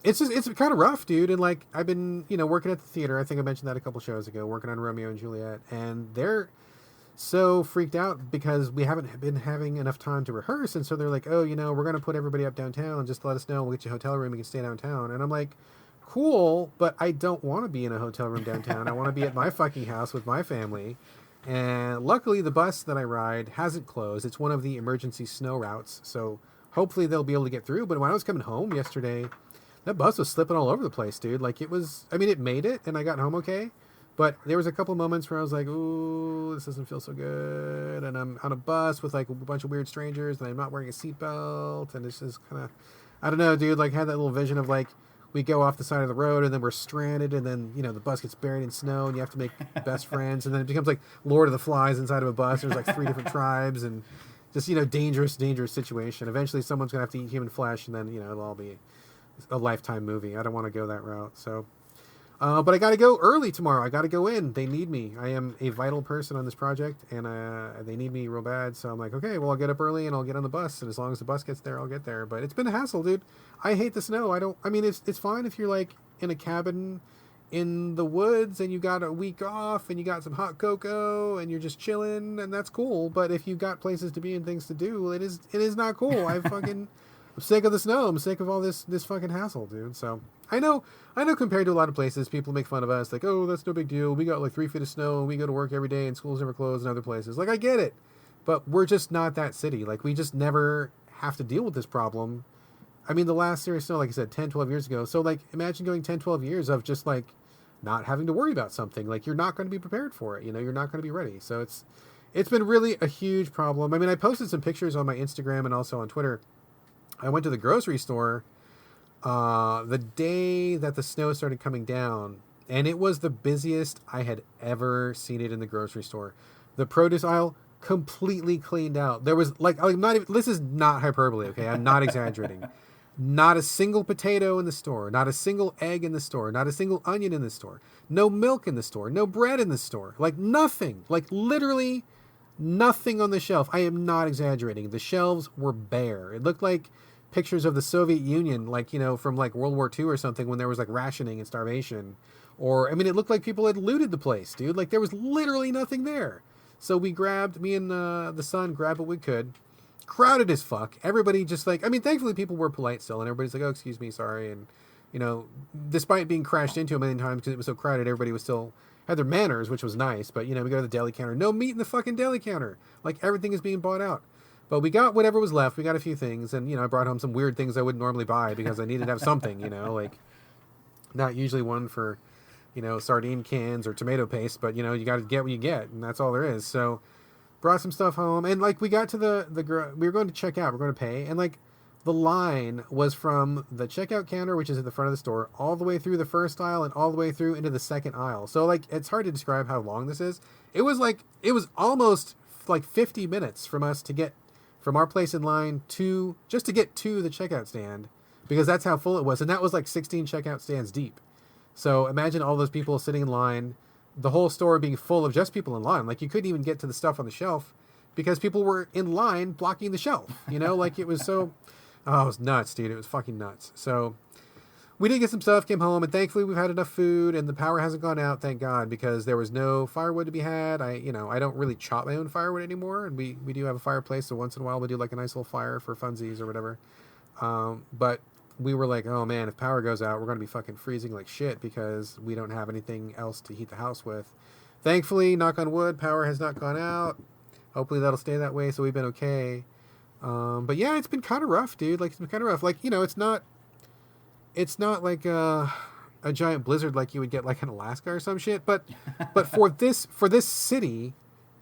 it's kind of rough, dude. And like, I've been, working at the theater. I think I mentioned that a couple shows ago, working on Romeo and Juliet. And they're so freaked out because we haven't been having enough time to rehearse. And so they're like, oh, we're going to put everybody up downtown. Just let us know. We'll get you a hotel room. You can stay downtown. And I'm like, cool, but I don't want to be in a hotel room downtown. I want to be at my fucking house with my family. And luckily the bus that I ride hasn't closed. It's one of the emergency snow routes, so hopefully they'll be able to get through. But when I was coming home yesterday, that bus was slipping all over the place, dude. Like, it made it and I got home okay, but there was a couple moments where I was like, ooh, this doesn't feel so good. And I'm on a bus with like a bunch of weird strangers and I'm not wearing a seatbelt, and it's just kind of, I don't know, dude. Like, had that little vision of like, we go off the side of the road and then we're stranded, and then the bus gets buried in snow and you have to make best friends, and then it becomes like Lord of the Flies inside of a bus. There's like 3 different tribes, and just dangerous situation. Eventually someone's gonna have to eat human flesh, and then it'll all be a Lifetime movie. I don't want to go that route. So but I gotta go early tomorrow. I gotta go in. They need me. I am a vital person on this project, and they need me real bad. So I'm like, okay, well, I'll get up early and I'll get on the bus, and as long as the bus gets there, I'll get there. But it's been a hassle, dude. I hate the snow. It's fine if you're like in a cabin in the woods and you got a week off and you got some hot cocoa and you're just chilling, and that's cool. But if you've got places to be and things to do, it is not cool. I'm sick of the snow. I'm sick of all this fucking hassle, dude. So I know compared to a lot of places, people make fun of us, like, oh, that's no big deal. We got like 3 feet of snow and we go to work every day and schools never close in other places. Like, I get it, but we're just not that city. Like, we just never have to deal with this problem. I mean, the last serious snow, like I said, 10, 12 years ago. So like, imagine going 10, 12 years of just like not having to worry about something. Like, you're not going to be prepared for it. You're not going to be ready. So it's been really a huge problem. I mean, I posted some pictures on my Instagram and also on Twitter. I went to the grocery store the day that the snow started coming down, and it was the busiest I had ever seen it in the grocery store. The produce aisle completely cleaned out. There was like, I'm not even, this is not hyperbole, okay? I'm not exaggerating. Not a single potato in the store, not a single egg in the store, not a single onion in the store, no milk in the store, no bread in the store, like nothing, like literally nothing on the shelf. I am not exaggerating. The shelves were bare. It looked like pictures of the Soviet Union, like, from like World War II or something, when there was like rationing and starvation. Or, I mean, it looked like people had looted the place, dude. Like, there was literally nothing there. So me and the son grabbed what we could. Crowded as fuck. Everybody just like, I mean, thankfully people were polite still, and everybody's like, oh, excuse me, sorry. And, despite being crashed into a million times because it was so crowded, everybody was still had their manners, which was nice. But, we go to the deli counter. No meat in the fucking deli counter. Like, everything is being bought out. But we got whatever was left. We got a few things, and I brought home some weird things I wouldn't normally buy because I needed to have something, like not usually one for, sardine cans or tomato paste, but you got to get what you get, and that's all there is. So brought some stuff home, and like we got to we were going to check out, we're going to pay, and like the line was from the checkout counter, which is at the front of the store, all the way through the first aisle and all the way through into the second aisle. So like, it's hard to describe how long this is. It was almost like 50 minutes from us to get from our place in line to get to the checkout stand, because that's how full it was. And that was like 16 checkout stands deep. So imagine all those people sitting in line, the whole store being full of just people in line. Like, you couldn't even get to the stuff on the shelf because people were in line blocking the shelf, like it was so, it was nuts, dude. It was fucking nuts. So we did get some stuff, came home, and thankfully we've had enough food, and the power hasn't gone out, thank God, because there was no firewood to be had. I don't really chop my own firewood anymore, and we do have a fireplace, so once in a while we do like a nice little fire for funsies or whatever. But we were like, oh man, if power goes out, we're going to be fucking freezing like shit because we don't have anything else to heat the house with. Thankfully, knock on wood, power has not gone out. Hopefully that'll stay that way, so we've been okay. But yeah, it's been kind of rough, dude. Like, it's been kind of rough. Like, it's not like a giant blizzard like you would get like in Alaska or some shit. But for this city,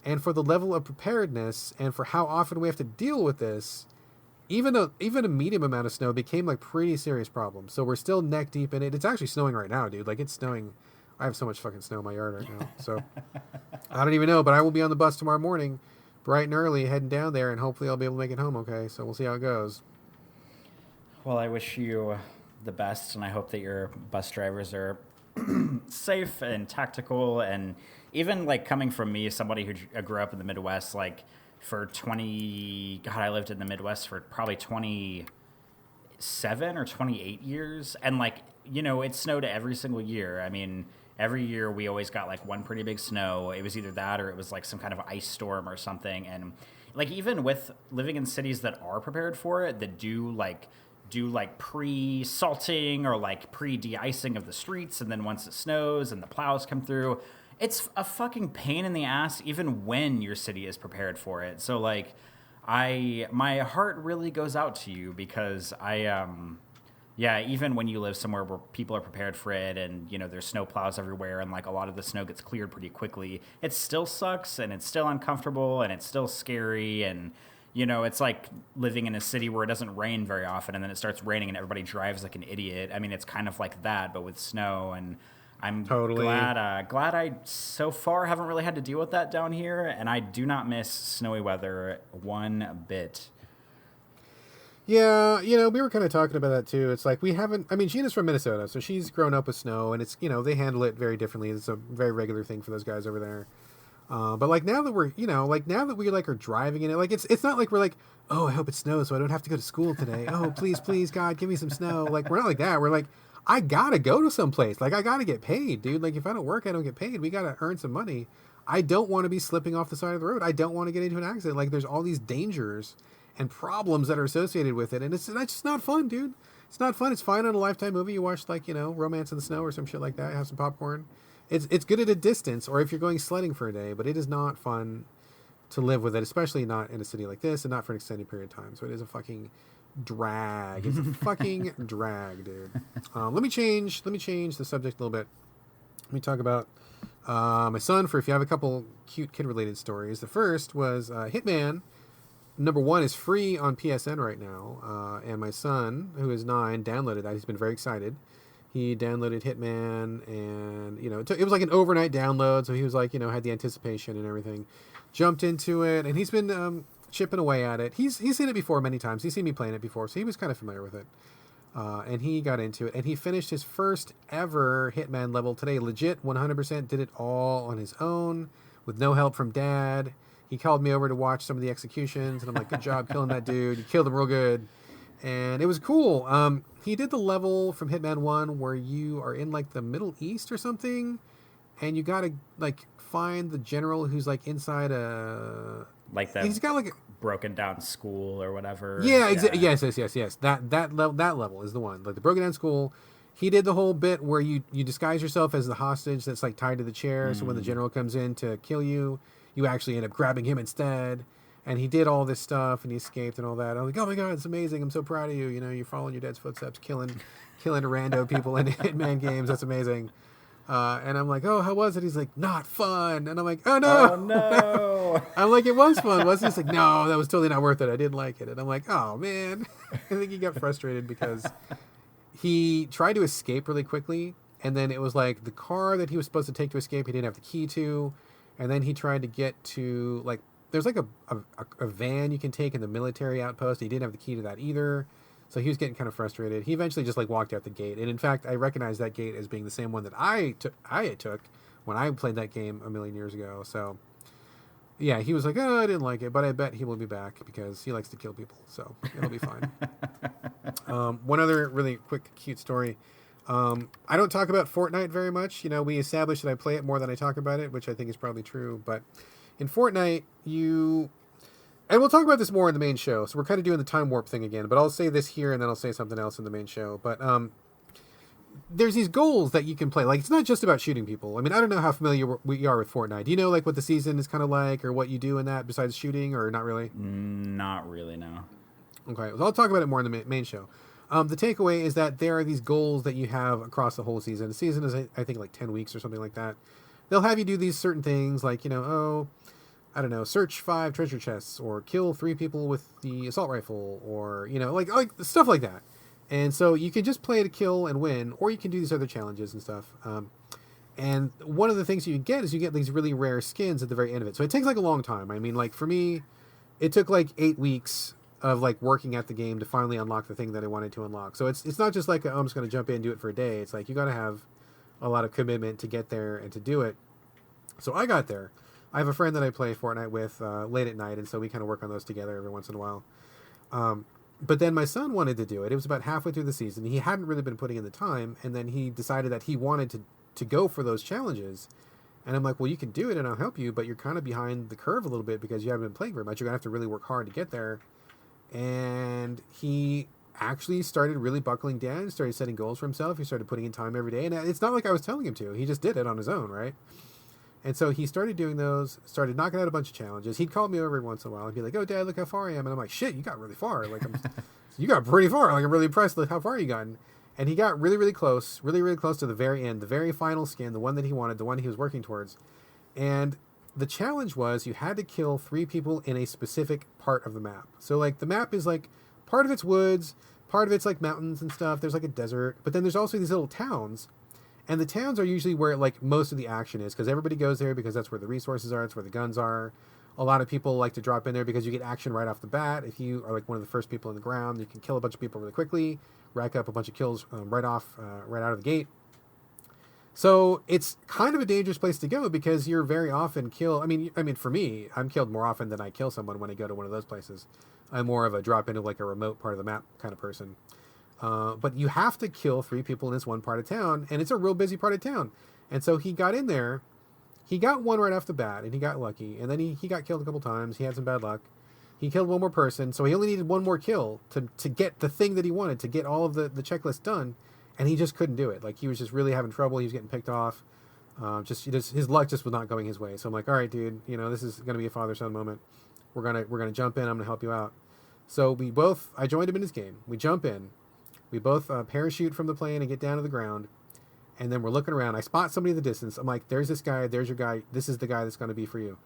and for the level of preparedness, and for how often we have to deal with this, even a medium amount of snow became like pretty serious problem. So we're still neck deep in it. It's actually snowing right now, dude. Like, it's snowing. I have so much fucking snow in my yard right now. So I don't even know, but I will be on the bus tomorrow morning, bright and early, heading down there, and hopefully I'll be able to make it home okay. So we'll see how it goes. Well, I wish you the best, and I hope that your bus drivers are safe and tactical. And even like coming from me, somebody who grew up in the Midwest, like for 20, God, I lived in the Midwest for probably 27 or 28 years. And like, it snowed every single year. I mean, every year we always got like one pretty big snow. It was either that or it was like some kind of ice storm or something. And like, even with living in cities that are prepared for it, that do pre-salting or like pre-de-icing of the streets, and then once it snows and the plows come through, it's a fucking pain in the ass even when your city is prepared for it. So like, my heart really goes out to you, because even when you live somewhere where people are prepared for it, and there's snow plows everywhere, and like a lot of the snow gets cleared pretty quickly, it still sucks, and it's still uncomfortable, and it's still scary. And it's like living in a city where it doesn't rain very often, and then it starts raining and everybody drives like an idiot. I mean, it's kind of like that, but with snow. And I'm totally glad I so far haven't really had to deal with that down here, and I do not miss snowy weather one bit. Yeah, we were kind of talking about that too. It's like we haven't. I mean, Gina's from Minnesota, so she's grown up with snow, and it's they handle it very differently. It's a very regular thing for those guys over there. But like now that we're now that we like are driving in it, like it's not like we're like, oh, I hope it snows so I don't have to go to school today. Oh, please God, give me some snow. Like, we're not like that. We're like, I gotta go to some place. Like, I gotta get paid, dude. Like, if I don't work, I don't get paid. We gotta earn some money. I don't want to be slipping off the side of the road. I don't want to get into an accident. Like, there's all these dangers and problems that are associated with it, and that's just not fun, dude. It's not fun. It's fine on a Lifetime movie. You watch like Romance in the Snow or some shit like that. Have some popcorn. It's good at a distance, or if you're going sledding for a day. But it is not fun to live with it, especially not in a city like this, and not for an extended period of time. So it is a fucking drag. It's a fucking drag, dude. Let me change the subject a little bit. Let me talk about my son. For if you have a couple cute kid-related stories. The first was Hitman. Number 1 is free on PSN right now, and my son, who is 9, downloaded that. He's been very excited. He downloaded Hitman, and it was like an overnight download, so he was like, had the anticipation and everything. Jumped into it, and he's been chipping away at it. He's seen it before many times. He's seen me playing it before, so he was kind of familiar with it. And he got into it, and he finished his first ever Hitman level today. Legit, 100% did it all on his own, with no help from Dad. He called me over to watch some of the executions, and I'm like, good job killing that dude. You killed him real good. And it was cool. He did the level from Hitman 1 where you are in like the Middle East or something, and you gotta like find the general who's like inside a... Like that he's got like a broken down school or whatever. Yeah, yes. That level is the one. Like the broken down school. He did the whole bit where you disguise yourself as the hostage that's like tied to the chair, so when the general comes in to kill you, you actually end up grabbing him instead. And he did all this stuff, and he escaped and all that. I'm like, oh my God, it's amazing. I'm so proud of you. You're following your dad's footsteps, killing rando people in Hitman games. That's amazing. And I'm like, oh, how was it? He's like, not fun. And I'm like, oh no. Oh no. I'm like, it was fun, wasn't it? He's like, no, that was totally not worth it. I didn't like it. And I'm like, oh man. I think he got frustrated because he tried to escape really quickly. And then it was like the car that he was supposed to take to escape, he didn't have the key to. And then he tried to get to like, there's like a van you can take in the military outpost. He didn't have the key to that either. So he was getting kind of frustrated. He eventually just like walked out the gate. And in fact, I recognize that gate as being the same one that I took when I played that game a million years ago. So yeah, he was like, oh, I didn't like it, but I bet he will be back because he likes to kill people. So it'll be fine. One other really quick, cute story. I don't talk about Fortnite very much. We established that I play it more than I talk about it, which I think is probably true. But in Fortnite, And we'll talk about this more in the main show. So we're kind of doing the time warp thing again. But I'll say this here, and then I'll say something else in the main show. But there's these goals that you can play. Like, it's not just about shooting people. I mean, I don't know how familiar we are with Fortnite. Do you know, like, what the season is kind of like, or what you do in that besides shooting, or not really? Not really, no. Okay, well, I'll talk about it more in the main show. The takeaway is that there are these goals that you have across the whole season. The season is, I think, like 10 weeks or something like that. They'll have you do these certain things, like, I don't know, search 5 treasure chests, or kill 3 people with the assault rifle, or, like stuff like that. And so you can just play to kill and win, or you can do these other challenges and stuff. And one of the things you get is you get these really rare skins at the very end of it. So it takes like a long time. I mean, like for me, it took like 8 weeks of like working at the game to finally unlock the thing that I wanted to unlock. So it's not just like, I'm just going to jump in and do it for a day. It's like you got to have a lot of commitment to get there and to do it. So I got there. I have a friend that I play Fortnite with late at night, and so we kind of work on those together every once in a while. But then my son wanted to do it. It was about halfway through the season. He hadn't really been putting in the time, and then he decided that he wanted to go for those challenges. And I'm like, well, you can do it, and I'll help you, but you're kind of behind the curve a little bit because you haven't been playing very much. You're going to have to really work hard to get there. And he actually started really buckling down, started setting goals for himself. He started putting in time every day. And it's not like I was telling him to. He just did it on his own, right? And so he started doing those, started knocking out a bunch of challenges. He'd call me over every once in a while and be like, oh, Dad, look how far I am. And I'm like, shit, you got really far. Like, you got pretty far. Like, I'm really impressed with how far you gotten. And he got really, really close to the very end, the very final skin, the one that he wanted, the one he was working towards. And the challenge was you had to kill 3 people in a specific part of the map. So, like, the map is, like, part of it's woods, part of it's, like, mountains and stuff. There's, like, a desert. But then there's also these little towns. And the towns are usually where, like, most of the action is, because everybody goes there because that's where the resources are, it's where the guns are. A lot of people like to drop in there because you get action right off the bat. If you are, like, one of the first people on the ground, you can kill a bunch of people really quickly, rack up a bunch of kills right out of the gate. So it's kind of a dangerous place to go because you're very often killed. I mean, for me, I'm killed more often than I kill someone when I go to one of those places. I'm more of a drop into, like, a remote part of the map kind of person. But you have to kill 3 people in this one part of town, and it's a real busy part of town. And so he got in there, he got one right off the bat, and he got lucky. And then he got killed a couple times. He had some bad luck. He killed one more person, so he only needed one more kill to get the thing that he wanted, to get all of the checklist done, and he just couldn't do it. Like, he was just really having trouble. He was getting picked off. His luck just was not going his way. So I'm like, all right, dude, this is going to be a father-son moment. We're gonna jump in. I'm gonna help you out. So I joined him in his game. We jump in. We both parachute from the plane and get down to the ground, and then we're looking around. I spot somebody in the distance. I'm like, there's this guy, there's your guy. This is the guy that's going to be for you.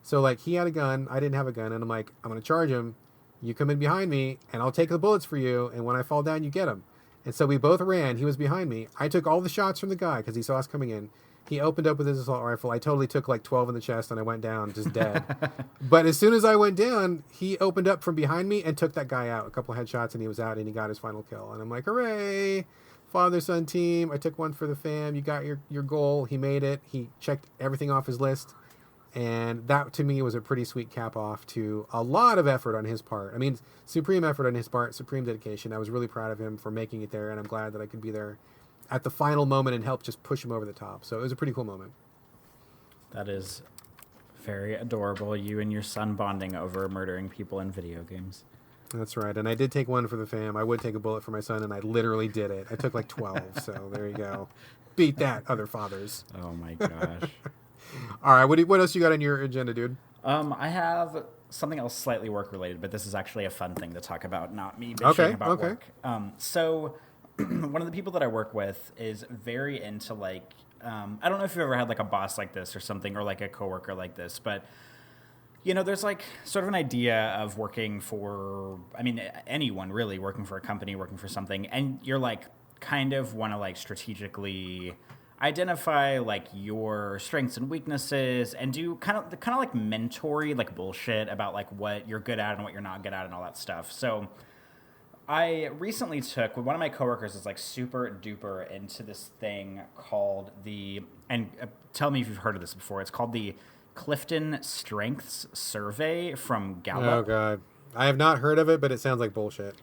So, like, he had a gun. I didn't have a gun, and I'm like, I'm going to charge him. You come in behind me, and I'll take the bullets for you, and when I fall down, you get him. And so we both ran. He was behind me. I took all the shots from the guy because he saw us coming in. He opened up with his assault rifle. I totally took like 12 in the chest, and I went down just dead. But as soon as I went down, he opened up from behind me and took that guy out. A couple headshots, and he was out, and he got his final kill. And I'm like, hooray, father-son team. I took one for the fam. You got your goal. He made it. He checked everything off his list. And that, to me, was a pretty sweet cap-off to a lot of effort on his part. I mean, supreme effort on his part, supreme dedication. I was really proud of him for making it there, and I'm glad that I could be there at the final moment and help just push him over the top. So it was a pretty cool moment. That is very adorable. You and your son bonding over murdering people in video games. That's right. And I did take one for the fam. I would take a bullet for my son, and I literally did it. I took like 12. So there you go. Beat that, other fathers. Oh, my gosh. All right. What else you got on your agenda, dude? I have something else slightly work-related, but this is actually a fun thing to talk about, not me bitching about work. So one of the people that I work with is very into, like, I don't know if you've ever had, like, a boss like this or something, or, like, a coworker like this, but, there's, like, sort of an idea of working for, anyone, really, working for a company, working for something, and you're, like, kind of want to, like, strategically identify, like, your strengths and weaknesses, and do kind of like mentory, like, bullshit about, like, what you're good at and what you're not good at and all that stuff. So I recently took, one of my coworkers is, like, super duper into this thing called tell me if you've heard of this before. It's called the Clifton Strengths Survey from Gallup. Oh, God. I have not heard of it, but it sounds like bullshit.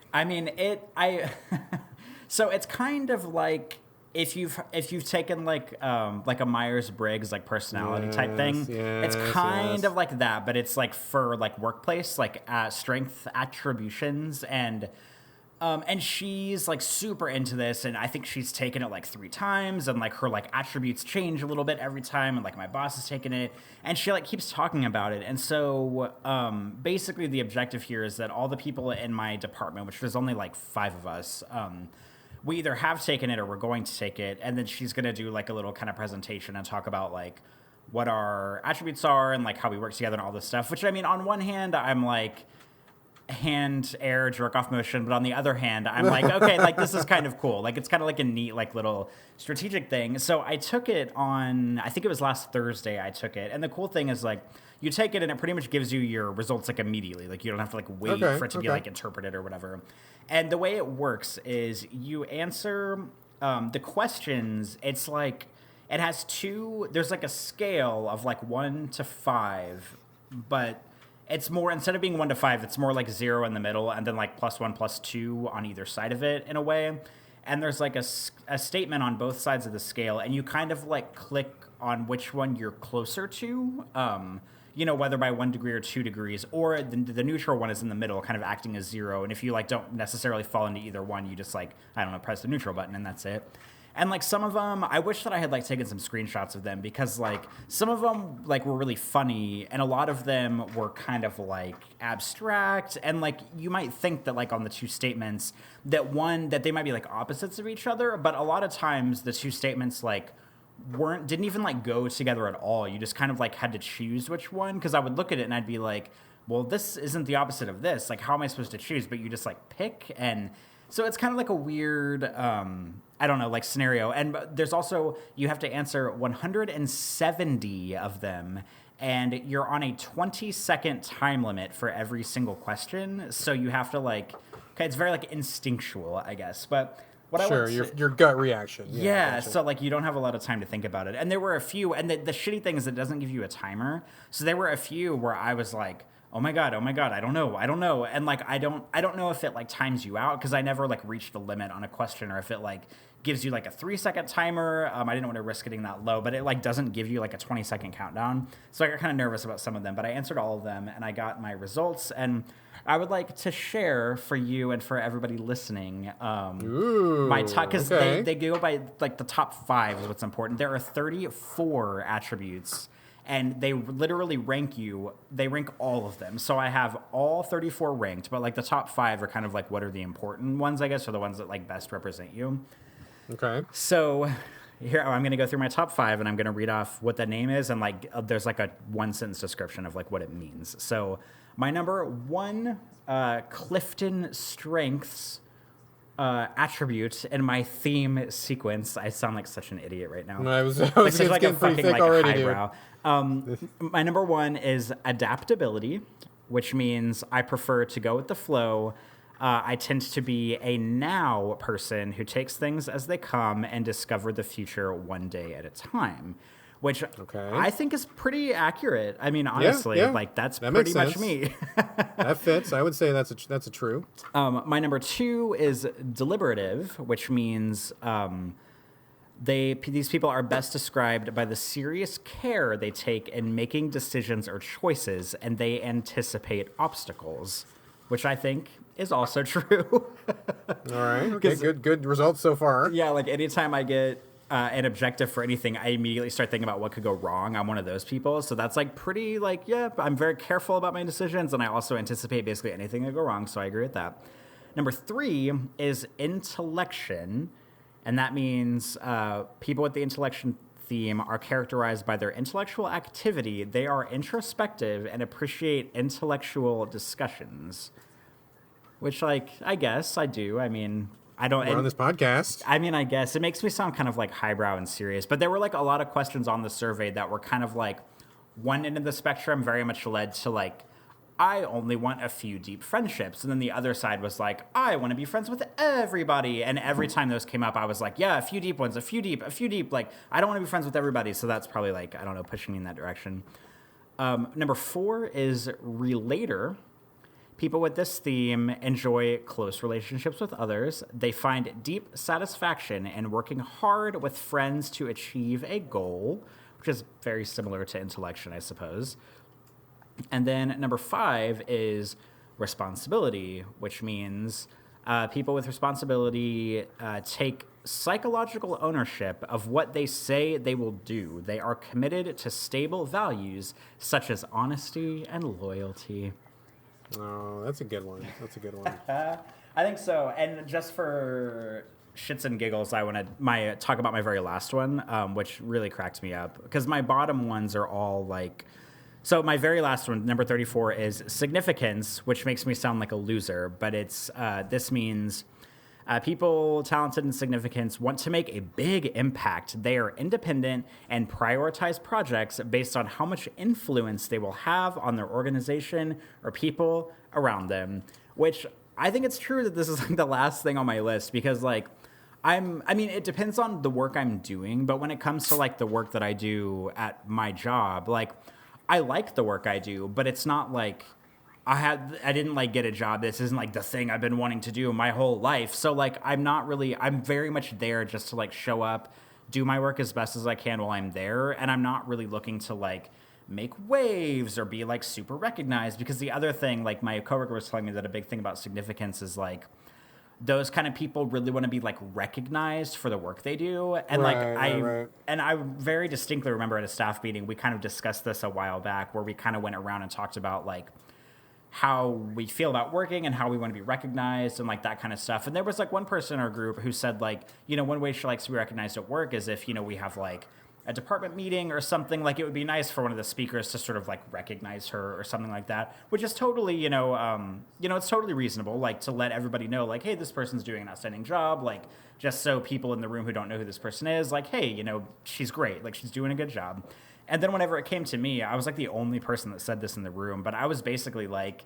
So it's kind of like if you've taken like a Myers-Briggs like personality type thing, it's kind of like that, but it's like for like workplace, like strength attributions, and she's like super into this, and I think she's taken it like 3 times, and like her like attributes change a little bit every time, and like my boss has taken it, and she like keeps talking about it. And so basically the objective here is that all the people in my department, which there's only like 5 of us, we either have taken it or we're going to take it, and then she's going to do like a little kind of presentation and talk about like what our attributes are and like how we work together and all this stuff, which I mean, on one hand, I'm like hand air jerk off motion, but on the other hand, I'm like, okay, like this is kind of cool. Like it's kind of like a neat like little strategic thing. So I took it on, I think it was last Thursday I took it. And the cool thing is like you take it and it pretty much gives you your results like immediately. Like you don't have to like wait for it to be like interpreted or whatever. And the way it works is you answer the questions. It's like, it has 2, there's like a scale of like 1 to 5, but it's more, instead of being 1 to 5, it's more like 0 in the middle and then like +1, +2 on either side of it in a way. And there's like a statement on both sides of the scale, and you kind of like click on which one you're closer to, you know, whether by 1 degree or 2 degrees, or the neutral one is in the middle, kind of acting as 0. And if you like don't necessarily fall into either one, you just like, I don't know, press the neutral button and that's it. And like some of them, I wish that I had like taken some screenshots of them, because like some of them like were really funny, and a lot of them were kind of like abstract, and like you might think that like on the 2 statements that they might be like opposites of each other, but a lot of times the 2 statements like didn't even like go together at all. You just kind of like had to choose which one, because I would look at it and I'd be like, well, this isn't the opposite of this. Like, how am I supposed to choose? But you just like pick. And so it's kind of like a weird, I don't know, like scenario. And there's also, you have to answer 170 of them, and you're on a 20-second time limit for every single question. So you have to like, okay, it's very like instinctual, I guess. But what sure, your gut reaction. Yeah, gotcha. So like you don't have a lot of time to think about it. And there were a few, and the shitty thing is it doesn't give you a timer. So there were a few where I was like, oh my god, I don't know. And like I don't know if it like times you out, because I never like reached the limit on a question, or if it like gives you like a 3-second timer. I didn't want to risk getting that low, but it like doesn't give you like a 20-second countdown. So I got kind of nervous about some of them, but I answered all of them and I got my results. And I would like to share for you and for everybody listening my top, because they go by like the top 5 is what's important. There are 34 attributes, and they literally rank you. They rank all of them. So I have all 34 ranked, but like the top 5 are kind of like what are the important ones, I guess, or the ones that like best represent you. Okay. So here I'm going to go through my top 5, and I'm going to read off what the name is, and like there's like a 1-sentence description of like what it means. So my number 1 Clifton Strengths attribute in my theme sequence. I sound like such an idiot right now. I was like getting pretty thick already, dude. My number 1 is adaptability, which means I prefer to go with the flow. I tend to be a now person who takes things as they come and discover the future one day at a time, which I think is pretty accurate. I mean, honestly, like that's pretty much me. That fits. I would say that's a true. My number 2 is deliberative, which means these people are best described by the serious care they take in making decisions or choices, and they anticipate obstacles, which I think is also true. All right. Okay, good results so far. Yeah, like anytime I get an objective for anything, I immediately start thinking about what could go wrong. I'm one of those people. So that's like pretty like, yeah, I'm very careful about my decisions, and I also anticipate basically anything to go wrong. So I agree with that. Number 3 is intellection. And that means people with the intellection theme are characterized by their intellectual activity. They are introspective and appreciate intellectual discussions, which, like, I guess I do. I mean, I don't. We're on this podcast. I mean, I guess it makes me sound kind of like highbrow and serious, but there were like a lot of questions on the survey that were kind of like one end of the spectrum very much led to like, I only want a few deep friendships. And then the other side was like, I want to be friends with everybody. And every time those came up, I was like, yeah, a few deep ones, a few deep. Like, I don't want to be friends with everybody. So that's probably like, I don't know, pushing me in that direction. Number 4 is relator. People with this theme enjoy close relationships with others. They find deep satisfaction in working hard with friends to achieve a goal, which is very similar to intellection, I suppose. And then number 5 is responsibility, which means people with responsibility take psychological ownership of what they say they will do. They are committed to stable values such as honesty and loyalty. Oh, that's a good one. That's a good one. I think so. And just for shits and giggles, I want to talk about my very last one, which really cracked me up. Because my bottom ones are all like... So my very last one, number 34, is significance, which makes me sound like a loser. But this means people talented in significance want to make a big impact. They are independent and prioritize projects based on how much influence they will have on their organization or people around them, which I think it's true that this is like the last thing on my list because like I mean, it depends on the work I'm doing, but when it comes to like the work that I do at my job, like I like the work I do, but it's not like I didn't like get a job. This isn't like the thing I've been wanting to do my whole life. So like I'm very much there just to like show up, do my work as best as I can while I'm there. And I'm not really looking to like make waves or be like super recognized, because the other thing, like my coworker was telling me that a big thing about significance is like those kind of people really want to be like recognized for the work they do. And right. And I very distinctly remember at a staff meeting, we kind of discussed this a while back where we kind of went around and talked about like how we feel about working and how we want to be recognized and like that kind of stuff. And there was like one person in our group who said like, you know, one way she likes to be recognized at work is if, you know, we have like a department meeting or something, like it would be nice for one of the speakers to sort of like recognize her or something like that, which is totally, it's totally reasonable, like to let everybody know like, hey, this person's doing an outstanding job. Like just so people in the room who don't know who this person is, like, hey, you know, she's great. Like she's doing a good job. And then whenever it came to me, I was like the only person that said this in the room, but I was basically like,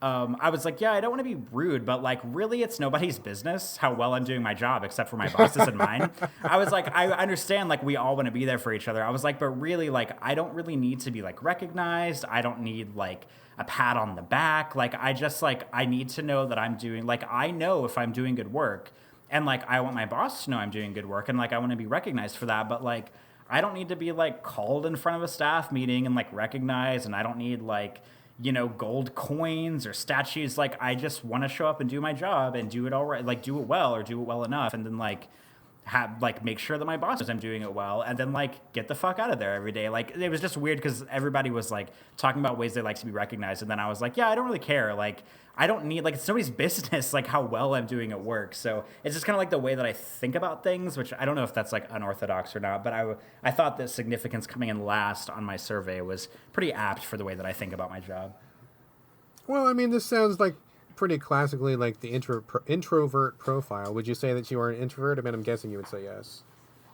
I was like, yeah, I don't want to be rude, but like, really, it's nobody's business how well I'm doing my job, except for my bosses and mine. I was like, I understand, like, we all want to be there for each other. I was like, but really, like, I don't really need to be like recognized. I don't need like a pat on the back. Like, I just like, I need to know that I'm doing, like, I know if I'm doing good work, and like, I want my boss to know I'm doing good work, and like, I want to be recognized for that. But like, I don't need to be like called in front of a staff meeting and like recognized, and I don't need like, you know, gold coins or statues. Like, I just want to show up and do my job and do it all right, like do it well or do it well enough. And then like have like make sure that my boss knows I'm doing it well, and then like get the fuck out of there every day. Like it was just weird because everybody was like talking about ways they like to be recognized. And then I was like, yeah, I don't really care. Like I don't need, like, it's nobody's business, like, how well I'm doing at work. So it's just kind of like the way that I think about things, which I don't know if that's, like, unorthodox or not. But I thought that significance coming in last on my survey was pretty apt for the way that I think about my job. Well, I mean, this sounds like pretty classically like the introvert profile. Would you say that you are an introvert? I mean, I'm guessing you would say yes.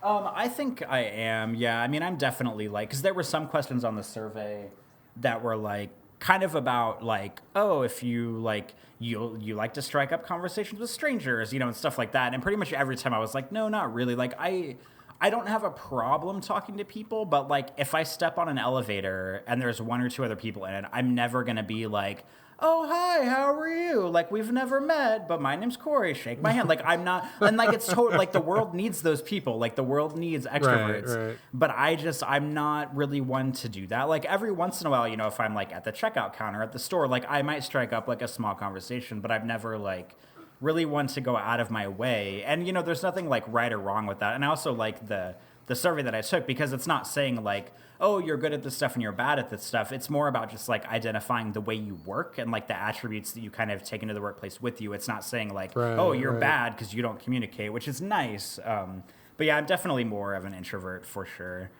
I think I am, yeah. I mean, I'm definitely, like, because there were some questions on the survey that were, like, kind of about like, oh, if you like you like to strike up conversations with strangers, you know, and stuff like that. And pretty much every time I was like, no, not really. Like I don't have a problem talking to people, but like if I step on an elevator and there's one or two other people in it, I'm never gonna be like, oh, hi, how are you? Like, we've never met, but my name's Corey. Shake my hand. Like, I'm not, and like, it's totally, like, the world needs those people. Like, the world needs extroverts. Right. But I'm not really one to do that. Like, every once in a while, you know, if I'm, like, at the checkout counter at the store, like, I might strike up, like, a small conversation, but I've never, like, really want to go out of my way. And, you know, there's nothing, like, right or wrong with that. And I also like the survey that I took, because it's not saying, like, oh, you're good at this stuff and you're bad at this stuff. It's more about just like identifying the way you work and like the attributes that you kind of take into the workplace with you. It's not saying like, oh, you're bad because you don't communicate, which is nice. But yeah, I'm definitely more of an introvert for sure.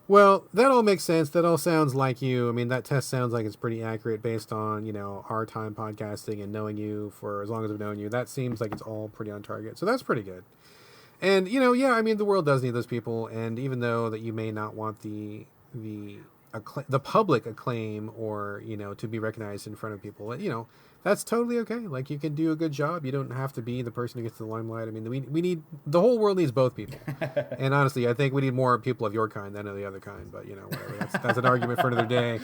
Well, that all makes sense. That all sounds like you. I mean, that test sounds like it's pretty accurate based on, you know, our time podcasting and knowing you for as long as we've known you. That seems like it's all pretty on target. So that's pretty good. And, you know, yeah, I mean, the world does need those people. And even though that you may not want a the public acclaim or to be recognized in front of people. That's totally okay. Like, you can do a good job. You don't have to be the person who gets the limelight. I mean, we need, the whole world needs both people. And honestly, I think we need more people of your kind than of the other kind. But whatever. That's an argument for another day.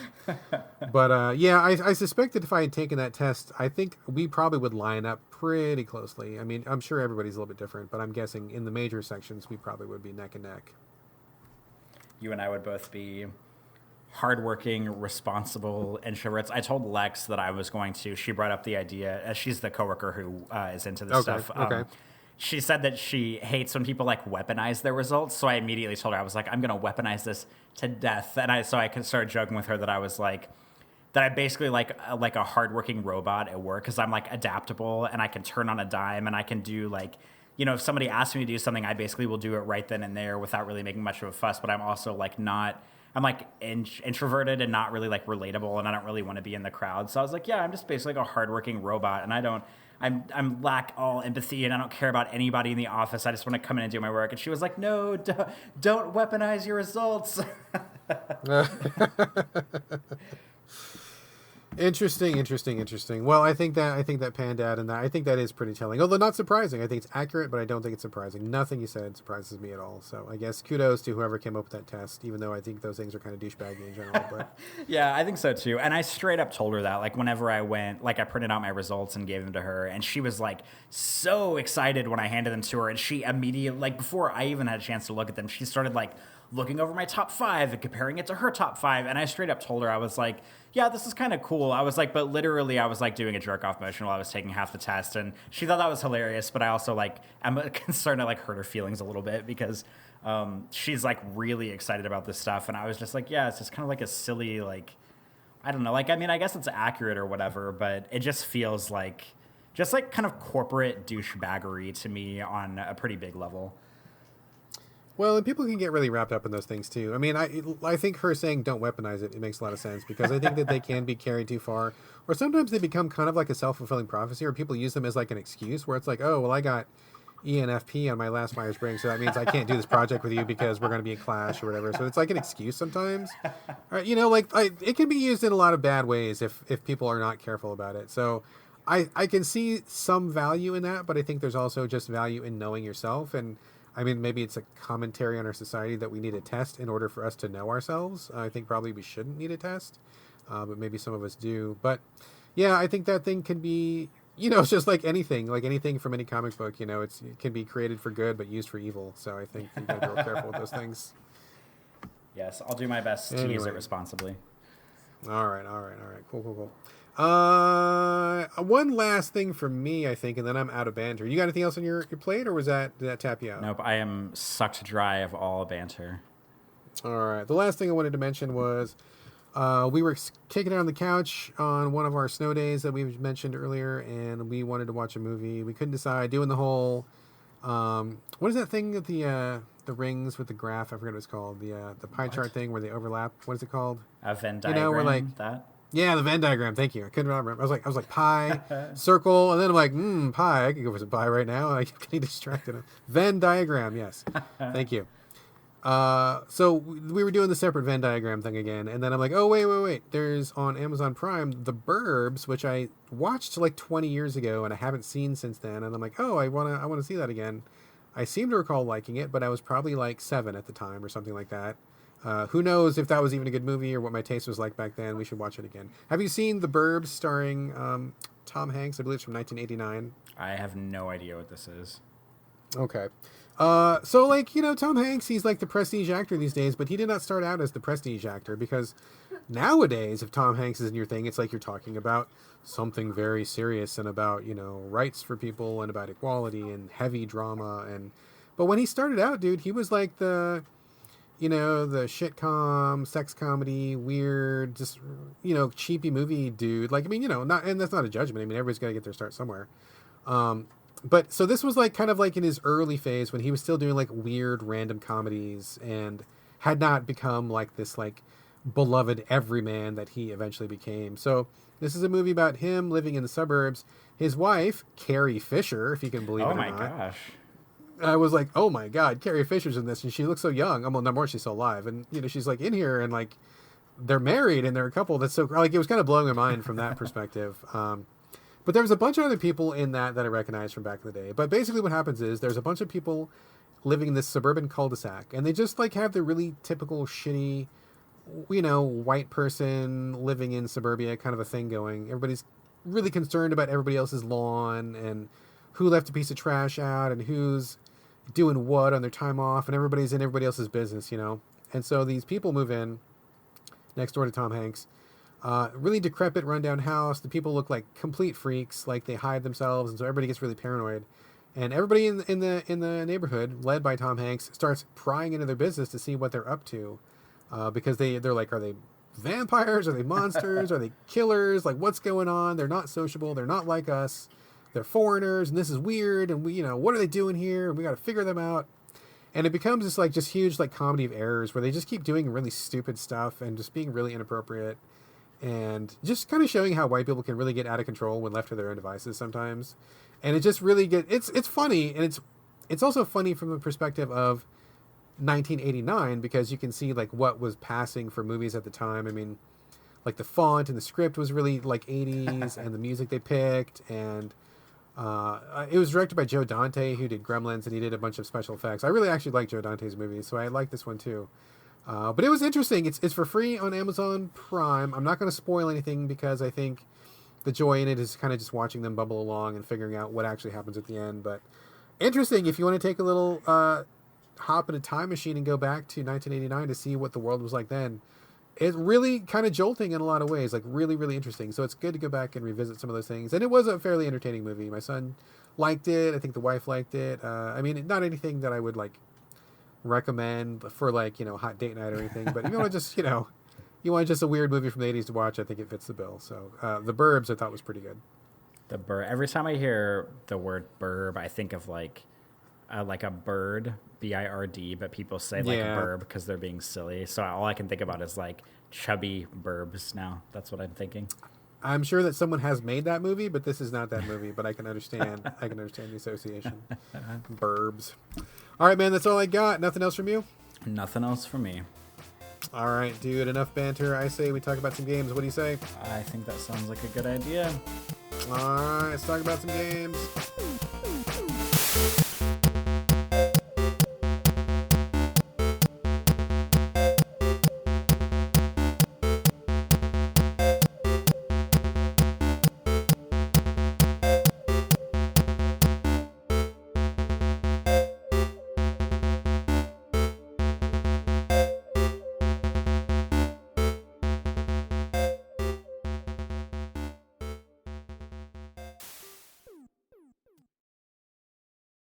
But yeah, I suspect that if I had taken that test, I think we probably would line up pretty closely. I mean, I'm sure everybody's a little bit different, but I'm guessing in the major sections we probably would be neck and neck. You and I would both be hardworking, responsible introverts. I told Lex that I was going to. She brought up the idea, as she's the coworker who is into this stuff. Okay. She said that she hates when people like weaponize their results. So I immediately told her, I was like, I'm going to weaponize this to death. And I started joking with her that I was like, that I basically like a hardworking robot at work, because I'm like adaptable and I can turn on a dime and I can do like, if somebody asks me to do something, I basically will do it right then and there without really making much of a fuss. But I'm also like I'm like introverted and not really like relatable, and I don't really want to be in the crowd. So I was like, yeah, I'm just basically like a hardworking robot, and I'm lack all empathy, and I don't care about anybody in the office. I just want to come in and do my work. And she was like, no, don't weaponize your results. Interesting. Well, I think that panned out, and I think that is pretty telling. Although not surprising. I think it's accurate, but I don't think it's surprising. Nothing you said surprises me at all. So I guess kudos to whoever came up with that test, even though I think those things are kind of douchebaggy in general. But yeah, I think so too. And I straight up told her that, like, whenever I went, like, I printed out my results and gave them to her, and she was like so excited when I handed them to her, and she immediately, like, before I even had a chance to look at them, she started like looking over my top 5 and comparing it to her top 5. And I straight up told her, I was like, yeah, this is kind of cool. I was like, but literally I was like doing a jerk off motion while I was taking half the test. And she thought that was hilarious. But I also like, I'm concerned I like hurt her feelings a little bit, because she's like really excited about this stuff. And I was just like, yeah, it's just kind of like a silly, like, I don't know. Like, I mean, I guess it's accurate or whatever, but it just feels like just like kind of corporate douchebaggery to me on a pretty big level. Well, and people can get really wrapped up in those things too. I mean, I think her saying don't weaponize it makes a lot of sense, because I think that they can be carried too far, or sometimes they become kind of like a self-fulfilling prophecy, or people use them as like an excuse where it's like, oh, well, I got ENFP on my last Myers-Briggs, so that means I can't do this project with you because we're going to be a clash or whatever. So it's like an excuse sometimes. It can be used in a lot of bad ways if people are not careful about it. So I can see some value in that, but I think there's also just value in knowing yourself. And I mean, maybe it's a commentary on our society that we need a test in order for us to know ourselves. I think probably we shouldn't need a test, but maybe some of us do. But yeah, I think that thing can be, it's just like anything from any comic book. It can be created for good but used for evil. So I think you got to be real careful with those things. Yes, I'll do my best to use it responsibly. All right. Cool. One last thing from me, I think, and then I'm out of banter. You got anything else on your plate, or did that tap you out? Nope, I am sucked dry of all banter. All right. The last thing I wanted to mention was we were kicking it on the couch on one of our snow days that we mentioned earlier, and we wanted to watch a movie. We couldn't decide. Doing the whole what is that thing that the rings with the graph? I forget what it's called. The pie chart thing where they overlap. What is it called? A Venn diagram. We're like that. Yeah, the Venn diagram. Thank you. I couldn't remember. I was like pie, circle, and then I'm like, pie. I could go for some pie right now. I keep getting distracted. Venn diagram. Yes. Thank you. So we were doing the separate Venn diagram thing again, and then I'm like, oh wait. There's on Amazon Prime The Burbs, which I watched like 20 years ago and I haven't seen since then. And I'm like, oh, I wanna see that again. I seem to recall liking it, but I was probably like 7 at the time or something like that. Who knows if that was even a good movie or what my taste was like back then. We should watch it again. Have you seen The Burbs starring Tom Hanks? I believe it's from 1989. I have no idea what this is. Okay. So like, Tom Hanks, he's like the prestige actor these days, but he did not start out as the prestige actor, because nowadays, if Tom Hanks is in your thing, it's like you're talking about something very serious and about, rights for people and about equality and heavy drama. But when he started out, dude, he was like the shitcom, sex comedy, weird, just, cheapy movie dude. Like, I mean, not, and that's not a judgment. I mean, everybody's got to get their start somewhere. But so this was like kind of like in his early phase when he was still doing like weird random comedies and had not become like this like beloved everyman that he eventually became. So this is a movie about him living in the suburbs. His wife, Carrie Fisher, if you can believe it or not. Oh my gosh. I was like, oh my God, Carrie Fisher's in this, and she looks so young. Well, number one, she's still alive, and she's like in here, and like, they're married and they're a couple. That's so like it was kind of blowing my mind from that perspective. But there was a bunch of other people in that I recognized from back in the day. But basically, what happens is there's a bunch of people living in this suburban cul-de-sac, and they just like have the really typical shitty, white person living in suburbia kind of a thing going. Everybody's really concerned about everybody else's lawn and who left a piece of trash out and who's doing what on their time off, and everybody's in everybody else's business, And so these people move in next door to Tom Hanks. Really decrepit, rundown house. The people look like complete freaks, like they hide themselves, and so everybody gets really paranoid. And everybody in the neighborhood, led by Tom Hanks, starts prying into their business to see what they're up to, because they're like, are they vampires? Are they monsters? Are they killers? Like, what's going on? They're not sociable. They're not like us. They're foreigners, and this is weird. And we, what are they doing here? And we got to figure them out. And it becomes this like just huge like comedy of errors where they just keep doing really stupid stuff and just being really inappropriate. And just kind of showing how white people can really get out of control when left to their own devices sometimes. And it just really it's funny, and it's also funny from the perspective of 1989, because you can see like what was passing for movies at the time. I mean, like the font and the script was really like 80s, and the music they picked, and it was directed by Joe Dante, who did Gremlins, and he did a bunch of special effects. I really actually like Joe Dante's movies, so I like this one too. But it was interesting. It's for free on Amazon Prime. I'm not going to spoil anything because I think the joy in it is kind of just watching them bubble along and figuring out what actually happens at the end. But interesting if you want to take a little hop in a time machine and go back to 1989 to see what the world was like then. It's really kind of jolting in a lot of ways, like really, really interesting. So it's good to go back and revisit some of those things. And it was a fairly entertaining movie. My son liked it. I think the wife liked it. I mean, not anything that I would like recommend for like hot date night or anything, but you want just you want just a weird movie from the 80s to watch, I think it fits the bill. So The Burbs I thought was pretty good. The burb. Every time I hear the word burb, I think of like a bird, BIRD, but people say like burb because they're being silly. So all I can think about is like chubby burbs now. That's what I'm thinking. I'm sure that someone has made that movie, but this is not that movie. But I can understand the association. Burbs. All right, man. That's all I got. Nothing else from you? Nothing else from me. All right, dude. Enough banter. I say we talk about some games. What do you say? I think that sounds like a good idea. All right, let's talk about some games.